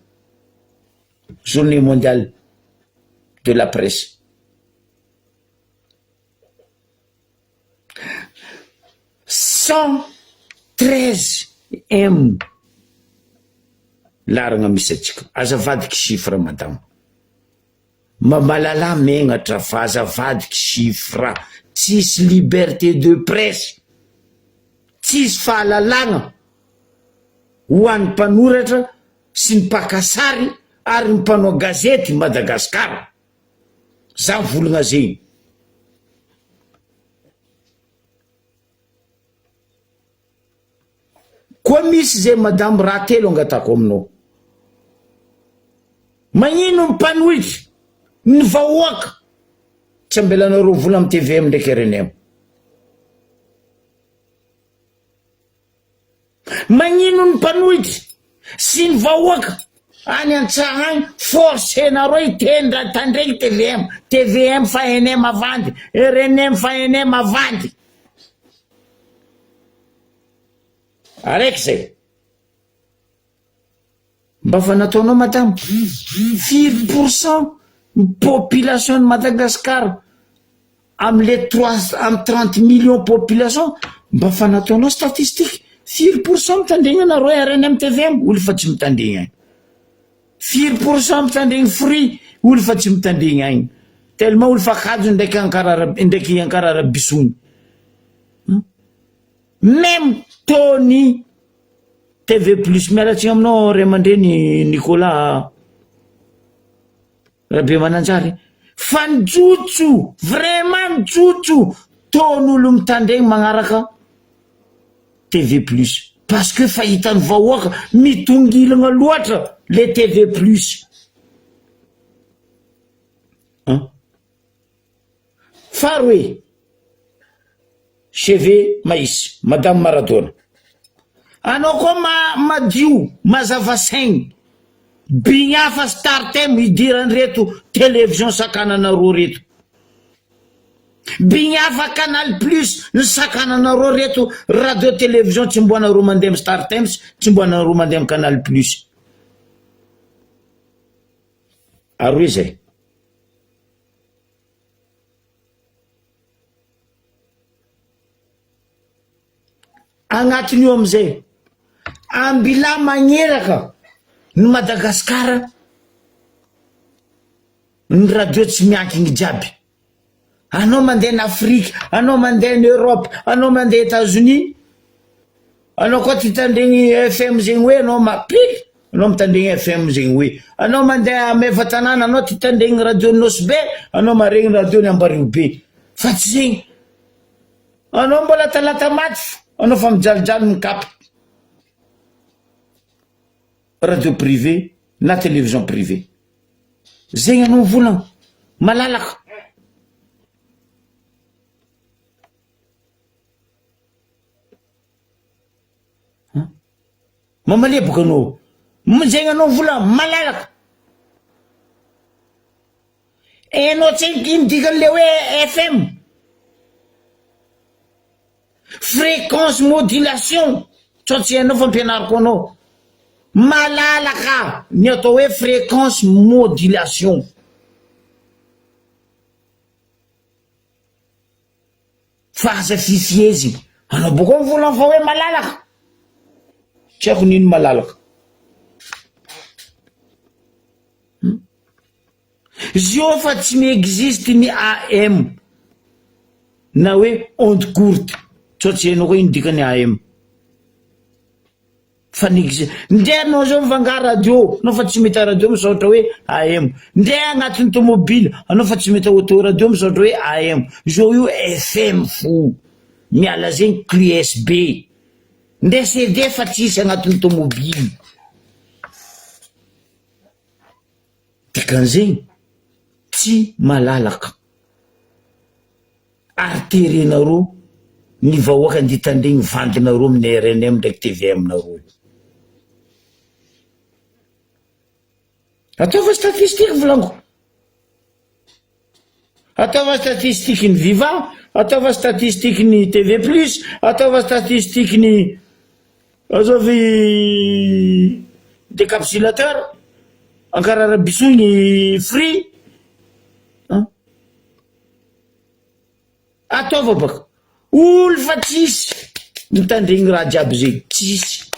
[SPEAKER 1] journée mondiale de la presse. 113 M laragna misy atsika, azavadiky chiffre madame, mamalala megnatra fa azavadiky chiffre, tsisy liberté de presse, tsisy fahalalagna ho an'ny mpanoratra sy ny mpakasary ary ny mpanao gazety Madagasikara. Za volagna zegny. Koa misy zay madame raha telo angatako aminao, magnino mpanohitry ny vahoaka tsy ambelanareo vola amy TVM ndraiky RNM, magnino ny mpanohitry sy ny vahoaka any Antsaha agny force nareo itendra tandreky TVM, TVM fa NM avandy, RNM fa NM avandy. Araiky zay mba fa nataonao madame 4% population de Madagascar amle 30 millions population, mba fa nataonao statistique 4% mitandregna nareo RNM TVM, olo fa tsy mitandregna agny. 4% mitandregny free, olo fa tsy mitandregna agny, tellement olo fa kajo ndraiky ankarara bisony. Même Tony TV plus mialatsy aminao ray aman-dreny Nicolas Rabe Mananjary, fa njotso, vraiment njotso ton'olo mitandregny magnaraka TV plus, parce que fahitany vahoaka mitongilagna loatra le TV plus. Faroe cheve maïs madame Maradona, anao koa madio mazava saigny bignafa Startem idirany reto télévision sakananareo reto, bignafa Canal Plus ny sakananareo reto radio télévision, tsy mboanareo mandeha Startem, tsy mboanareo mandeha Canal Plus. Aroe zay. Agnatin'io amizay ambila magneraka ny Madagasikara ny radio tsy miankigny jiaby. Anao mandeha en Afrique, anao mandeha en Europe, anao mandeha États-Unis, anao koa titandregny FM zegny hoe anao mapily, anao mitandregny FM zegny hoe anao mandeha Mevatanana, anao titandregny radio Nosbe, anao maregny radio ny Ambarivobe. Fa tsy zegny, anao mbola talata maty, anao fa mijalijaly mikapy radio privé na télévision privé. Zegny anao volagna malalaka. mamalebaka anao mijegny anao vola malalaka anao tsy indikan'le hoe FM fréquence modulation tsy hainao fampianariko anao malalaka ny atao hoe fréquence modulation fa aza fifiezy anao boka mivola fa hoe malalaka tsy haiko nino malalaka zio fa tsy miexiste ny AM na hoe onde courte tsy hainao koa ino dikany AM fa ndeha anao zao mivanga radio anao fa tsy mety radio misaotra hoe AM ndeha agnatin'ny tomobile anao fa tsy mety auto radio misaotra hoe AM zao io FM fo miala zegny clé USB ndeha CD fa tsisy agnatin'ny tomobile dikan'zegny tsy malalaka arterenareo ny vahoaka anditandregny vandinareo amin'ny RNM ndraiky TVM nareo ataova statistique volango ataova statistique ny Viva ataova statistique ny TV Plus ataova statistique ny azovy décapsulateur ankarara biso ny Free ataova baka olo fa tsisy mitandregny raha jiaby zegny tsisy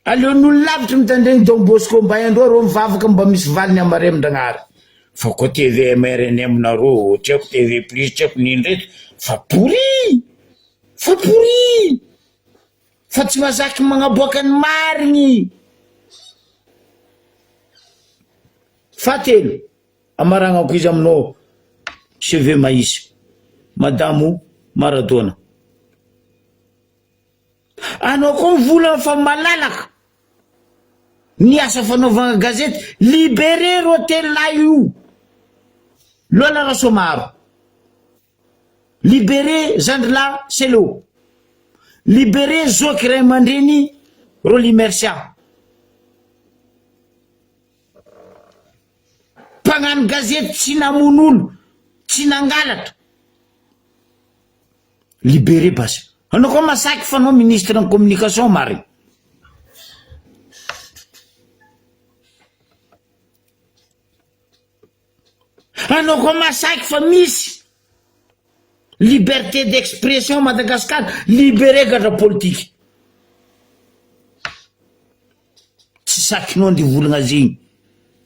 [SPEAKER 1] aleon'olo lavitra mitandregny Don Bosco mba androa ro mivavaka mba misy valiny amaremin-dragnary fa koa TVM RNM nareo tsy haiko TV Plus tsy haiko nino reto fa pourri fa tsy mahazaky magnaboaka ny marigny fatelo amaragnako izy aminao cheveux maïs madamo Maradona anao koa mivola fa malalaka ny asa fanaovagna gazety libéré ro tela io lola rasomaro libéré Zandla Selo libéré Zoky Ray Aman-dreny Roly Mercia mpagnano gazety tsy namon'olo tsy nangalatra libéré basy anao koa masaky fa anao ministre en communication mary anao koa masaky fa misy liberté d'expression Madagascar libéré gadra politique tsy sakinao ndi volagna zegny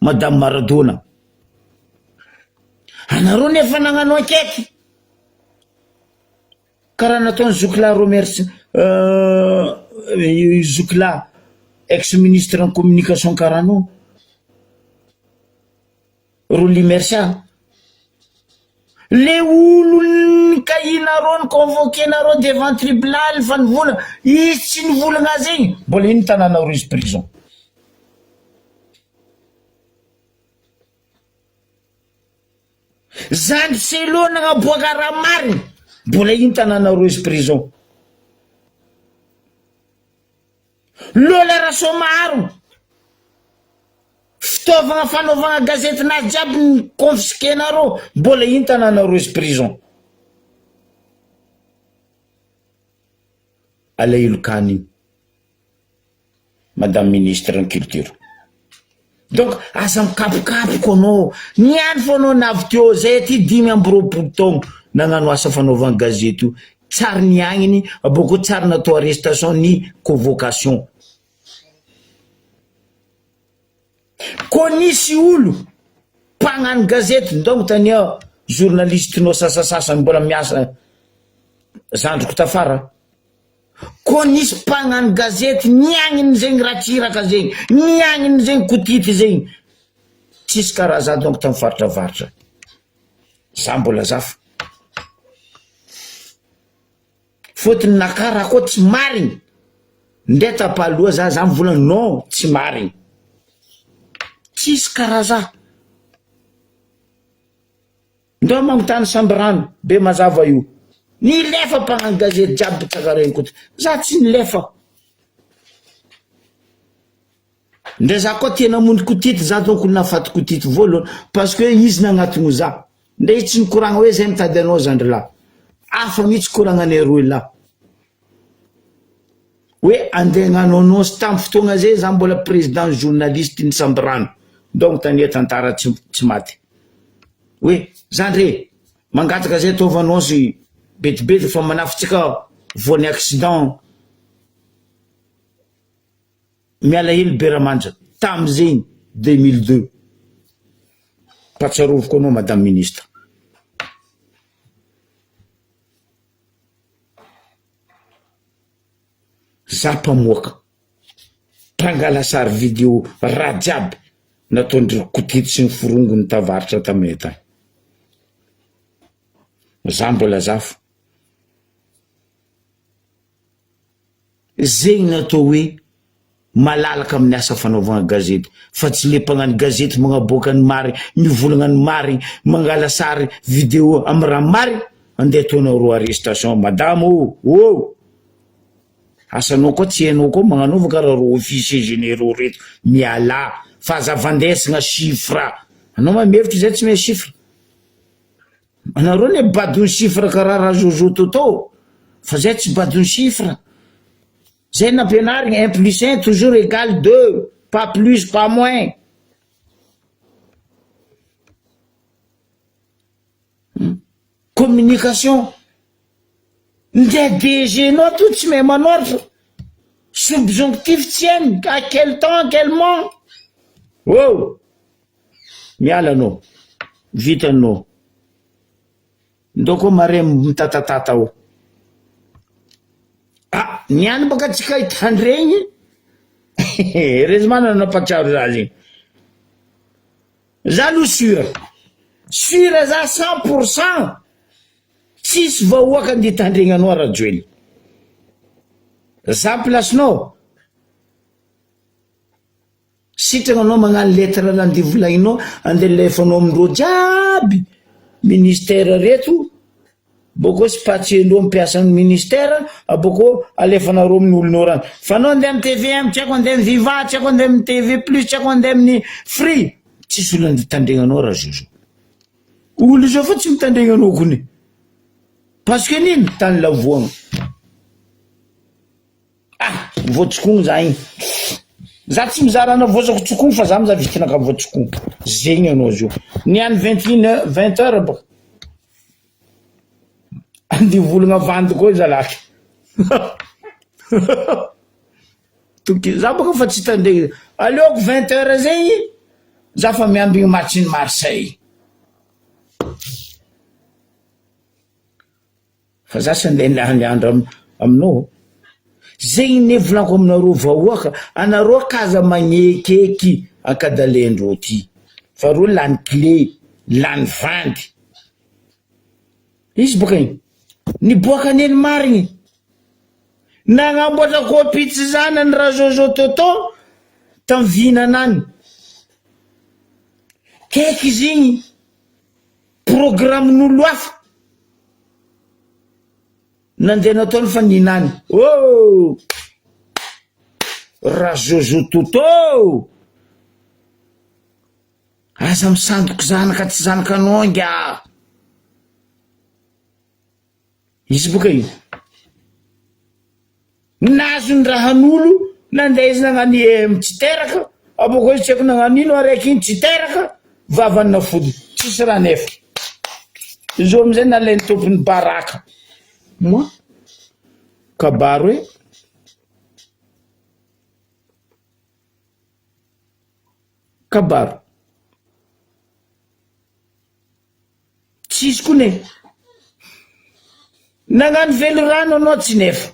[SPEAKER 1] madame Maradona anareo nefa nagnano enquête karaha nataony Zoukla Romerce Zoukla ex-ministre en communication karaha anao Roly Mercia le olo nikahinareo ny convoquenareo devant tribunal fa nivolagna izy tsy nivolagna zegny mbola ino tanànareo izy prison Zandry Selo nagnaboaka raha mariny mbola ino tanànareo izy prison lola rasomaro fitaovagna fanaovagna gazety nazy jiaby ny confisquenareo mbola ino tanànareo izy prison alailokany madame ministre en culture donc aza mikapokapoko anao niany fo anao navy teo zay ty 5 nagnano asa fanaovagna gazety io tsary niagniny aboko tsary natao arrestation ny convocation ko nisy olo mpagnano gazety ndongo tania journaliste nao sasasasany mbola miasa zandriko tafara ko nisy mpagnano gazety niagniny zegny ratsiraka zegny niagniny zegny kotity zegny tsisy karaha za donc tamy faritravatra za mbola zafa fotony nakaraha koa tsy marigny ndray tapaloha za mivolagna non tsy marigny tsisy karaha za ndao magnotany samby rano be mazava io Ny lefa mpagnano gazety jiaby tsakaregny koa za tsy nilefa. Ndre za koa tena mony kotity za donc nafaty kotity voalohany parce que izy nagnatogno za. Ndre izy tsy nikoragna hoe zay mitady anao zandry la afa mihitsy koragnanay roy la hoe andeha hagnano annonce tamin'ny fotoagna zay za mbola président journaliste ny Sambrano donc tania tantara tsy maty hoe zandry mangataka zay ataova annonce betibety fa manafitsika voan'ny accident miala hely Beramanja tam'izay 2002 patsaroviko anao madame ministre. Za mpamoaka mpangala sary video raha jiaby nataondry kotity sy ny forongo ny tavaritra taminay tany. Za mbola zafo zegny natao hoe malalaka amin'ny asa fanaovana gazety fa tsy le mpagnano gazety magnaboaka ny mary mivolagna ny mary mangala sary video amin'ny raha mary andeha ataonao roa arrestation madame oh asanao koa tsy hainao koa magnanova karaha roa officier généraux reto miala fa zavandesagna chiffre anao mamevitra zay tsy maintsy chiffre anareo ne badony chiffre karaha raha Jojo Toto fa zay tsy badony chiffre. Zay nampianarigny 1 plus 1 toujours égale 2 pas plus pas moins. Communication ndre DG nao tout tsy mahay manoratra subjonctif tsy hainy à quel temps quel moment wow miala anao vitanao ndoko mare mitatatata o niany baka tsika hitandregny heureusement napatsiaro za zegny za lo sûr za 100% tsisy vahoaka andeha hitandregny anao rajoely za placenao sitragna anao magnano lettre landeha volagninao andeha lefanao amindreo jiaby ministère reto boko sy patsiendreo mipiasa amin'ny ministère aboko alefanareo amin'ny olonao rano fa anao andeha amin'ny TVM tsy haiko andeha amin'ny Viva tsy haiko andeha amin'ny TV plus tsy haiko andeha amin'ny Free tsisy olo andeha hitandregna anao raha Jojo olo zao fa tsy mitandregna anao kony parce que nini tany lavoagna voatsokogny za igny za tsy mizara ana voazako tsokogny fa za miza vitinaka voatsokogny zegny anao zio niany 20 heures baka andi volagna vandy koa zalaky toki za baka fa tsy tandregny aleoko 20 heures zegny za fa miambigny match-ny Marseille fa za sy andeha niandra aminao zegny ne volaniko aminareo vahoaka anareo kaza magnekeky ankadalendreo ty fa reo lany clé lany vandy izy boka igny niboaka neny marigny nagnamboatra copie tsy zanany raha Jojo Toto tam vinanany keky izy igny programen'olo hafa nandeha nataony fa ninany raha Jojo Toto aza misandoko zanaka tsy zanaka anao nga izy boka igny nazo ny rahan'olo nandeha izy nagnany tsy teraka aboko izy tsy haiko nagnano ino araiky iny tsy teraka vavany nafody tsisy raha nefa izy io amizay nalainy tompony baraka moi kabaro hoe kabaro tsisy kone nagnano velo rano anao tsy nefa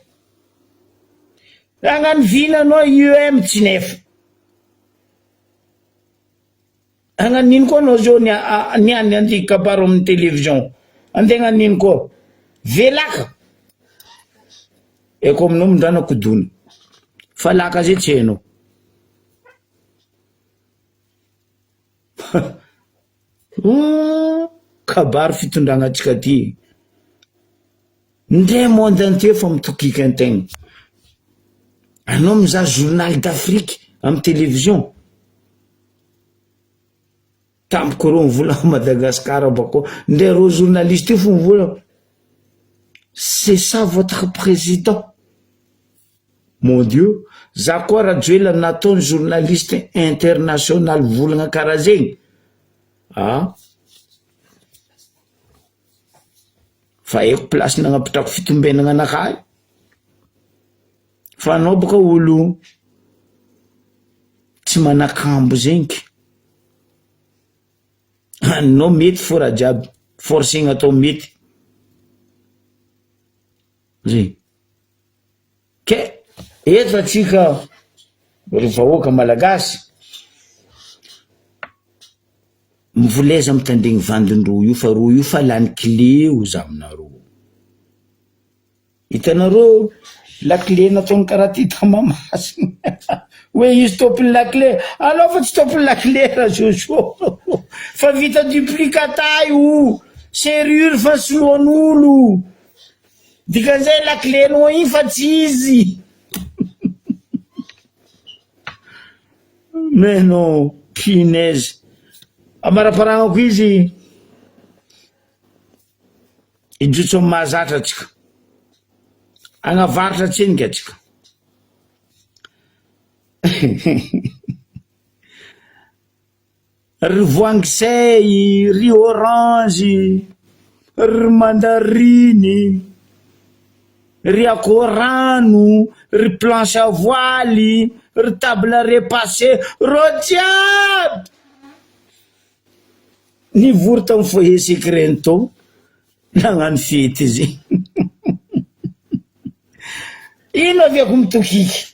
[SPEAKER 1] nagnano vina anao UM tsy nefa nagnano nino koa anao zao niany andy kabaro amin'ny télévision andeha nagnano nino koa velaka eko aminao mindrana kodony fa laka zay tsy hainao kabaro fitondragna atsika ty ndray monde entier fa mitokika antegna. Anao mizaha journal d'Afrique amin'ny télévision. Tampoka rô mivola Madagascar bako. Ndray rô journaliste fo mivola. C'est ça votre président? Mon Dieu, za koa raha joela nataony journaliste international volagna karaha zegny. Ah, fa eko place nagnapitrako fitombenagna anakahy. Fa anao boka olo tsy manakambo zegny. Anao mety fo raha jiaby, forcegna atao mety. Zay. Ke eto atsika ry vahoaka malagasy mivoleza mitandregny vandin-droa io, fa roa io fa lany clé o za aminareo. Hitanareo la clé nataony karaha ty tamamasina. Hoe izy topiny la clé, alors fa tsy topiny la clé raha Jojo. Fa vita duplicata io, serrure fa soloan'olo. Dikan'izay la clé nao iny fa tsy izy. Mais non, punaise. Amaraparagako izy ijotso amin'ny mahazatra atsika. Agnavaratra tsenika atsika. Ry voangisay, ry orange, ry mandariny, ry akorano, ry planche à voile, ry table repassé, ro jiaby nivory tamin'ny foyer secret tao nagnano fety izy. Ino aviako mitokiky?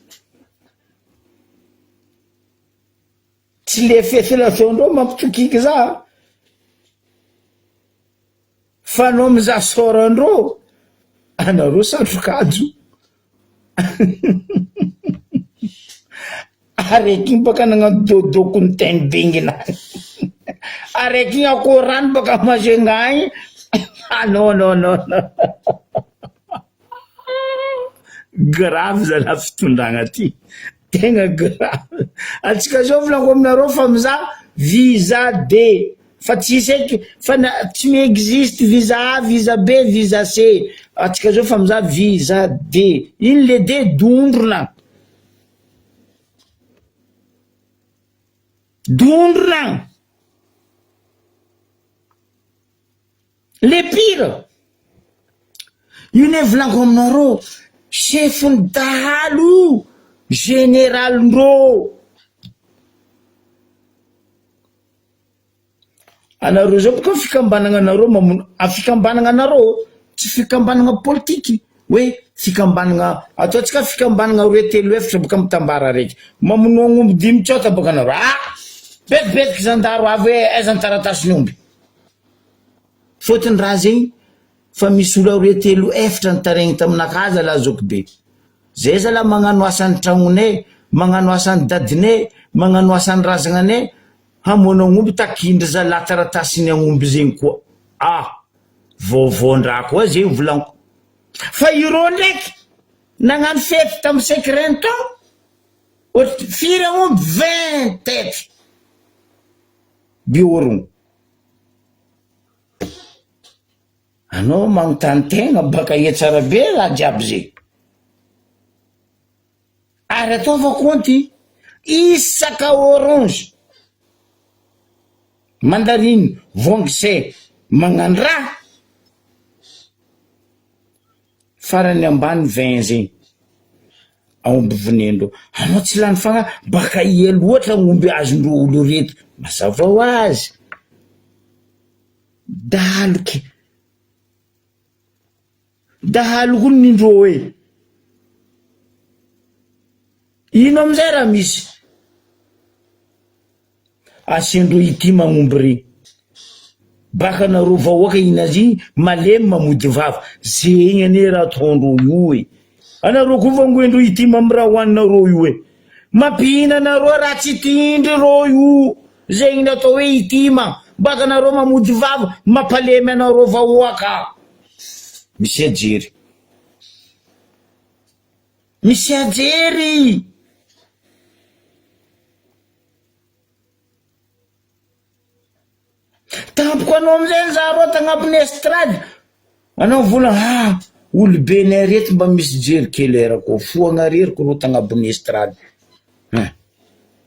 [SPEAKER 1] Tsy le fety nataondreo mampitokiky za. Fa anao mizaha sorandreo, anareo satrokajo. Araiky igny baka nagnano dodoko ny teny bengina. Araiky igny ako rano baka mazengagny. Ah non, non, non, non. Grave zala fitondragna ty. Tegna grave. Atsika zao volako aminareo fa mizaha visa D. Fa tsisy eky, fa tsy mi-existe visa A, visa B, visa C. Atsika zao fa mizaha visa D. Iny le D dondrona. Dondrona. Le pire. Io e volako aminareo, chefny dahalo, généralindreo. Anareo zao boka fikambanagna anareo mamono, fikambanagna anareo tsy fikambanagna politiky. Hoe fikambanagna, ataotsika fikambanagna roe telo efatra boka mitambara raiky. Mamono agn'omby 10 tsota boka anareo. Ah! Betibetiky zandaro avy hoe aizany taratasiny omby. Fotony raha zegny fa misy olo roe telo efatra nitaregny taminakahy zala zoko be. Zay zala magnano asan'ny tragnonay, magnano asan'ny dadinay, magnano asan'ny razagnanay, hamono agn'omby takindry zala taratasiny agn'omby zegny koa. Ah, vaovao-ndraha koa zegny volanko. Fa iro ndraiky nagnano fety tamin'ny secret tao, firy agn'omby 20 tety. Biorogno. Anao magnontany tegna baka etsara be raha jiaby zegny. Ary ataova konty isaka orange, mandarine, voangisay, magnano raha farany ambany 20 zegny aomby vinendro. Anao tsy lany fagna baka elo oatra aomby azondro olo reto. Mazava ho azy. Dahaloky. Dahalo koa nindreo e. Ino amizay raha misy? Asendro ity magnomby re. Baka nareo vahoaka inazy malemy mamody vava. Zegny ane raha ataondreo io e. Anareo koa vangoendro ity mamiraha hoaninareo io e. Mampihina nareo raha tsy tindry reo io. Zegny natao hoe itima. Baka nareo mamody vava mampalemy anareo vahoaka. Misy jery. misy ajery. Tampoko anao amizay zaro tagnapony estrade. Anao vola olobe nay reto mba misy jery kely erako foagnareriko ro tagnapony estrade.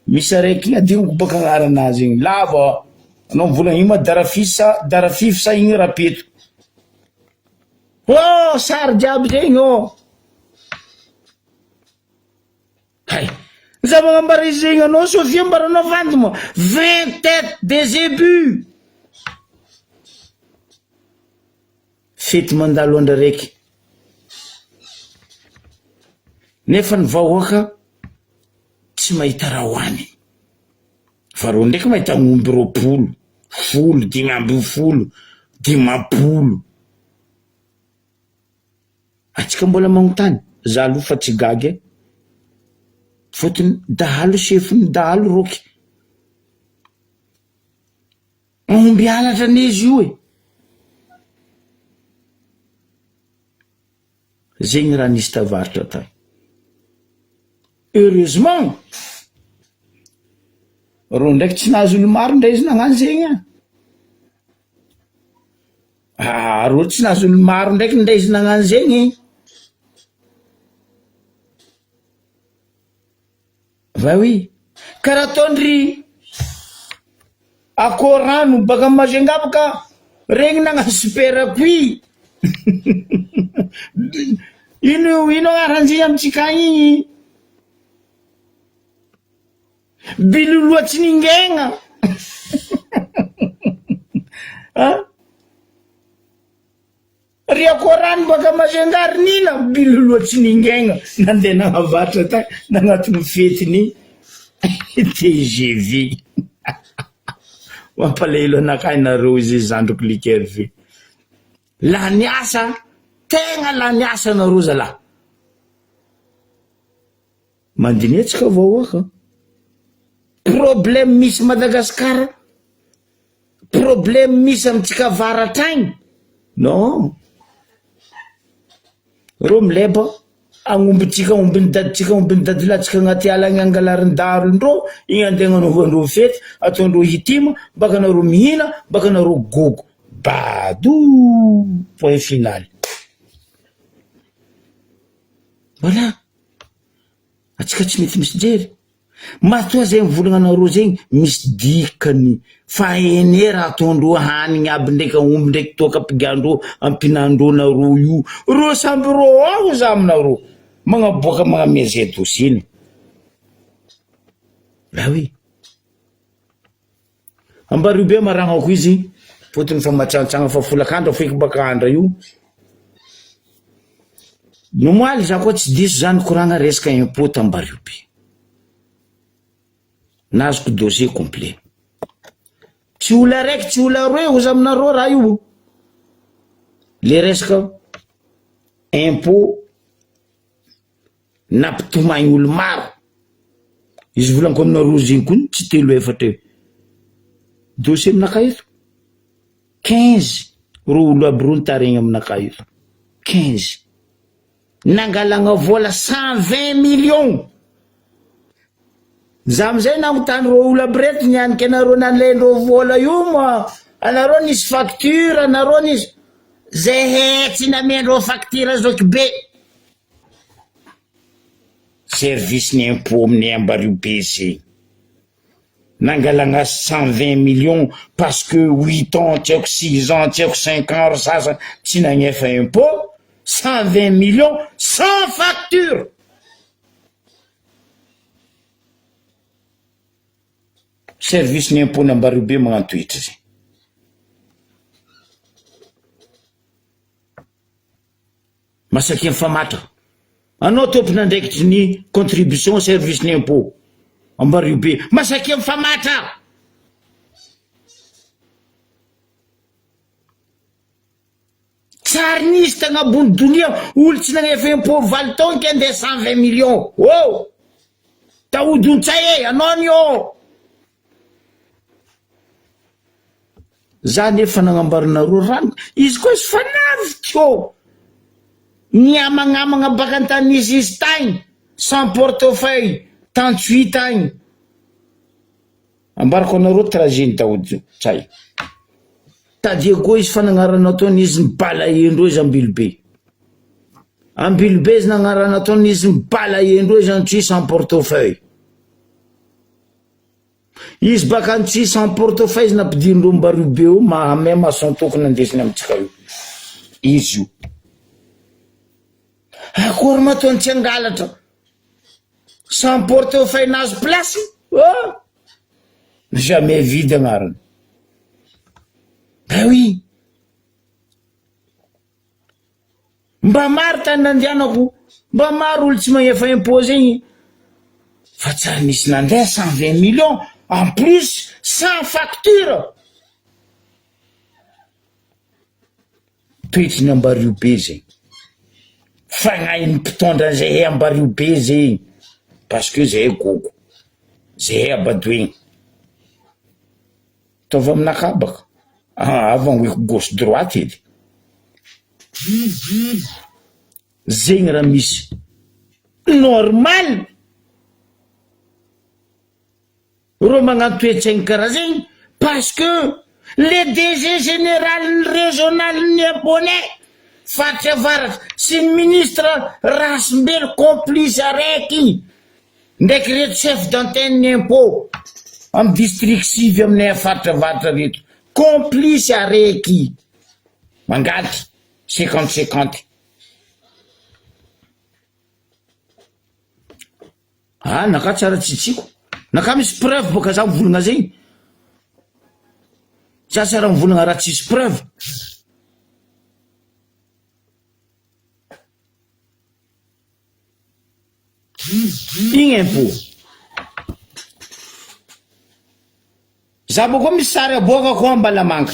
[SPEAKER 1] Misy araiky adiniko baka agnaranazy igny lava. Anao vola ima darafify sa igny rapeto. Oh, sary jiaby zegny oh. Hay, za magnambara izy zegny anao Sofia ambaranao vandy mo 20 têtes des ébus. Fety mandalo andra raiky. Nefa ny vahoaka tsy mahita raha hoany. Fa rô ndraiky mahita omby roapolo, folo, 5 dimapolo. Atsika mbola magnontany, za aloha fa tsy gagy. Fotony dahalo chefiny dahalo roky. Omby alatra n'izy io e. Zegny raha nisy tavaritra tao. Heureusement rô ndraiky tsy nahazo olo maro ndray izy nagnano zegny rô tsy nahazo olo maro ndraiky ndray izy nagnano zegny. Va oui, karaha ataondry akorano baka Majunga baka regny nagnano super kui. ino aranjy amitsika igny biloloa tsy ningegna. Ry akorano baka Majunga nina biloloa tsy ningegna nandeha nagnavatra ta nagnatiny fetiny TGV. Mampalahelo anakay nareo izy zandroko likerve. La niasa tegna la niasa nareo zalahy. Mandinetsika vahoaka. Problème misy Madagasikara, problème misy amitsika avaratragny. Non. Rô mileba agnombitsika ombiny dadilatsika agnaty ala agny angalarin-darondrô igny andeha agnanaovandrô fety ataondrô hitima baka nareo mihina baka nareo gogo badou point final. Voilà, atsika tsy mety misy jery. Matoa zay mivolagna zegny misy dikany fa ene raha ataondrô hanigny aby ndraiky omby ndraiky toaka ampigandrô ampinandrô nareo io. Rô samby rô ao za aminareo magnaboaka magnamezay dosiny. Ah oui, ambary be maragnako izy fotony fa matsantsagna fa folakandra feky baka andra io. Nomoaly za koa tsy diso zany koragna resaka impôt tambary be. Nazoko dossier complet. Tsy ola raiky tsy ola roe oza aminareo raha io. Le resaka impôt nampitomagny olo maro. Izy volaniko aminareo zegny koa tsy telo efatra eo. Dossier aminaka ito 15 ro olo aby ro nitaregny aminaka ito 15. Nangalagna vola 120 millions. Za amizay nagnontany ro olo aby reto nianiky anareo nanlendreo vola io moa. Anareo nisy facture, anareo nisy zay tsy namendreo facture zoky be. Service n'impôt amin'ny Ambario BC. Nangalagna 120 millions parce que 8 ans, tiako 6 ans, tiako 5 ans, sasa tsy nagnefa impôt. 120 millions sans facture. Service n'impôt n'Ambario be magnantoitra zay. Masaky mifamatra. Anao tompona ndraikitry ny contribution service n'impôt Ambario be. Masaky mifamatra. Tsary nisy tagnabony donia olo tsy nagnefa impôt valy taona ke ndeha 120 millions. Oh! Taodon-tsay anao ni oh! Za nefa nagnambarinareo rano. Izy koa izy fanavy tio. Niamagnamagna baka antany izy tagny. sans portefeuille 38 agny ambarako anareo tragédie taody io tsay tady koa izy fanagnarana ataony izy mibala endro izy ambilobe izy nagnarana ataony izy mibala endro izy antsoy sans portefeuille izy baka antsoy sans portefeuille izy nampidinindreo mbarobe io mahame mason tokony andesiny amitsika io izy io akory mataony tsy angalatra sans portefeuille nazo place jamais vide agnarany ben oui mba maro tany nandianako mba maro olo tsy magnefa impose igny fa tsary nisy nandeha 120 millions en plus sans facture toetry ny ambario be zegny fagnainy mpitondra zay ambario be zegny parce que zay gogo zay abadoigny tova aminakabaka avant hoe gauche droite edy zegny raha misy normal ro magnano toetsaigny karaha zegny parce que le DG général régional ny abonné fatra avaratra sy ny ministre Rasimbelo complice araiky ndraiky reto chef d'antenne ny impôt am district sivy aminay fatra avaratra reto complice araiky mangaly 50-50 naka tsara tsitsiko naka misy preuve boka za mivolagna zegny za tsara mivolagna raha tsisy preuve igny impôt za boka misy sary aboaka ko Ambalamanga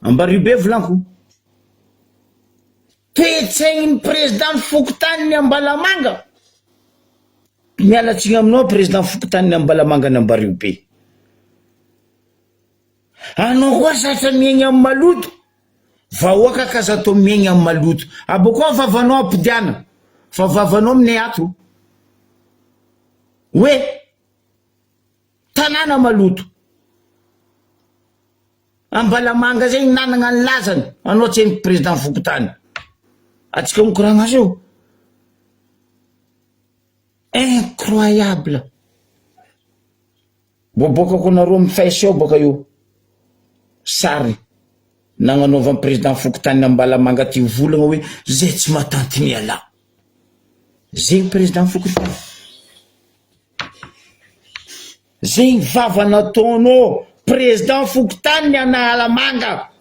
[SPEAKER 1] Ambaribe volanko toetsaigny président Fokontany ny Ambalamanga mialatsigny aminao président Fokontany ny Ambalamanga ny Ambaribe anao koa satra miegny amin'ny maloto vahoaka ka za to miegny amin'ny maloto abokoa vavanao ampidiana fa vavanao amin'ny ato hoe tanàna maloto Ambalamanga zegny nanagna ny lazany anao tsy ny président Fokontany atsika mikoragna azy io incroyable boboka ko nareo mifaisy ao boka io sary nagnanaovan'ny président Fokontany Ambalamanga ty volagna hoe zay tsy matanty miala zegny président Fokontany zegny vava nataonao président Fokontany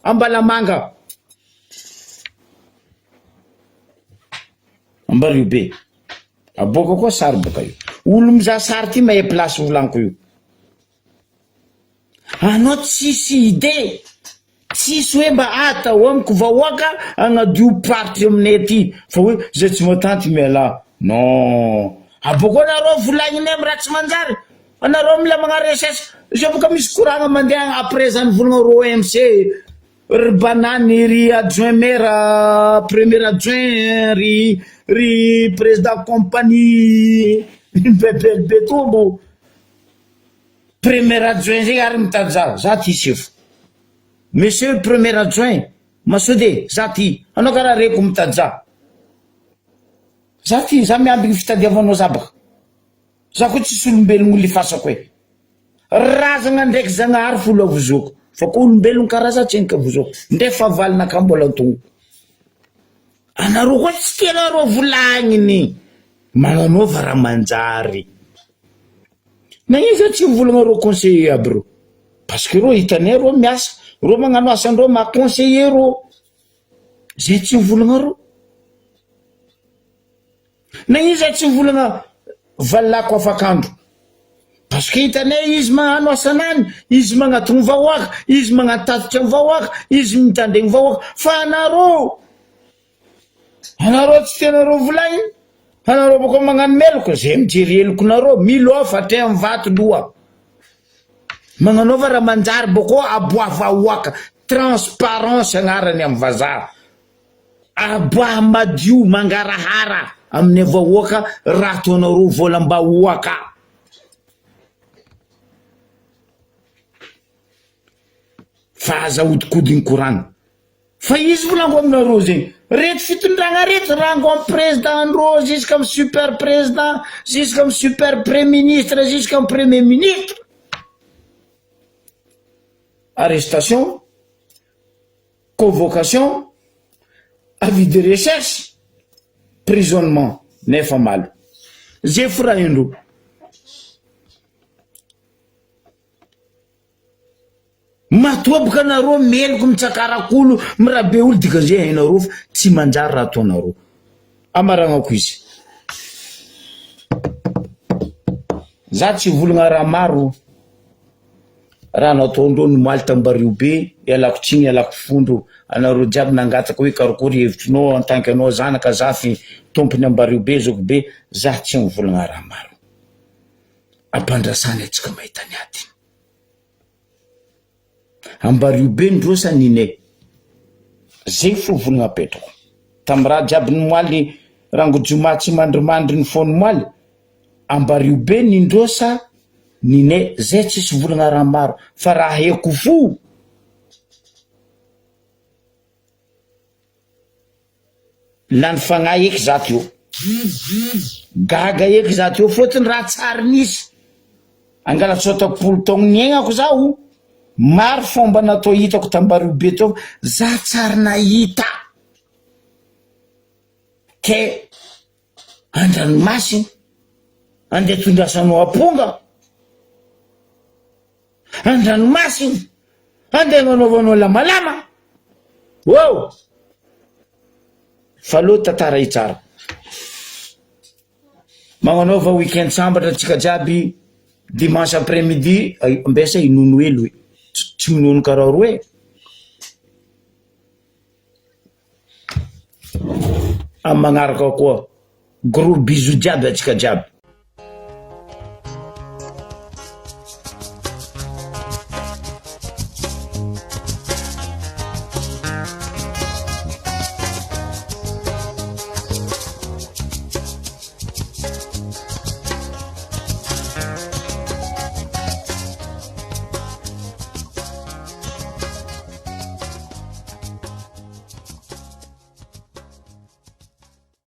[SPEAKER 1] Ambalamanga Ambaribe aboka koa sary boka io olo mizaha sary ty mahay place volaniko io anao tsisy ide tsisy hoe mba atao amiko vahoaka agnadio party aminay aty fa hoe zay tsy matanty miala non aboka nareo volagniny amy raha tsy manjary anareo mila magna recherche za boka misy koragna mandeha après zany volagna ro OMC ry Banany ry adjoint maire premier adjoint ry président compagnie bebelbe tombo premier adjoint zegny ary mitady za ty sefo monsieur premier adjoint Masode za ty anao karaha reko mitady za ty za miambigny fitadiavanao za baka za koa tsisy olombelogno lifasako hoe razagna ndraiky zagnahary folo avozoko fa ko olombelogno karaha za tsy enika avozoko ndefa valina ka mbola tongo anareo koa tsy tianareo volagniny magnanaova raha manjary nagn'iza tsy mivolagna ro conseiller aby ro parce que ro hitanay ro miasa ro magnano asandreo mahaconseiller ro zay tsy mivolagna ro nagn'iza tsy mivolagna valako afakandro parce que hitanay izy magnano asanany izy magnatogny vahoaka izy magnatatitra ny vahoaka izy mitandregny vahoaka fa anareo tsy tianareo volagny anareo boka magnano meloko zay mijery eloko nareo milofa hatray amin'ny vato loha magnanaova raha manjary boka aboa vahoaka transparence agnarany amin'ny vazaha aboa madio mangarahara amin'ny avahoaka raha ataonareo voalambahoaka. Fa azahodikodigny korana fa izy volango aminareo zegny reto fitondragna reto rango amin'ny présidentndreo jusqu'à super président jusqu'à super premier ministre jusqu'à premier ministre. Arrestation, convocation, avis de recherche, prisonnement nefa malo zay firaindreo. Matobaka anareo meloko mitsakarak'olo mirabe olo dikan'izay hainareo fa tsy manjary raha ataonareo. Amaragnako izy za tsy volagna raha maro raha nataondreo nomaly tambariobe ialako tsiny ialako fondro anareo jiaby nangataka hoe karakory hevitrinao en tant que anao zanaka za fi tompony ambariobe zoko be za tsy mivolagna raha maro ampandrasana atsika mahita ny adiny ambariobe ndreo sa ninay zay fo volagna petrako tam raha jiaby nomaly rango joma tsy mandrimandry ny fony moaly ambariobe nindreo sa ninay zay tsisy volagna raha maro fa raha haiko fo lany fagnahy eky za teo gaga eky za teo fotony raha tsary nisy angala tsotapolo taogno niaignako zao maro fomba natao hitako tambariobe tao za tsary nahita ke andranomasiny andeha tondrasanao aponga andranomasiny andeha nanaovanao lamalama wow fa lo tantara itsara magnanaova weekend sambatra atsika jiaby dimanche après midi ambesa inono elo tsy minono karaha roe amin'ny magnaraka koa gros bisous jiaby atsika jiaby.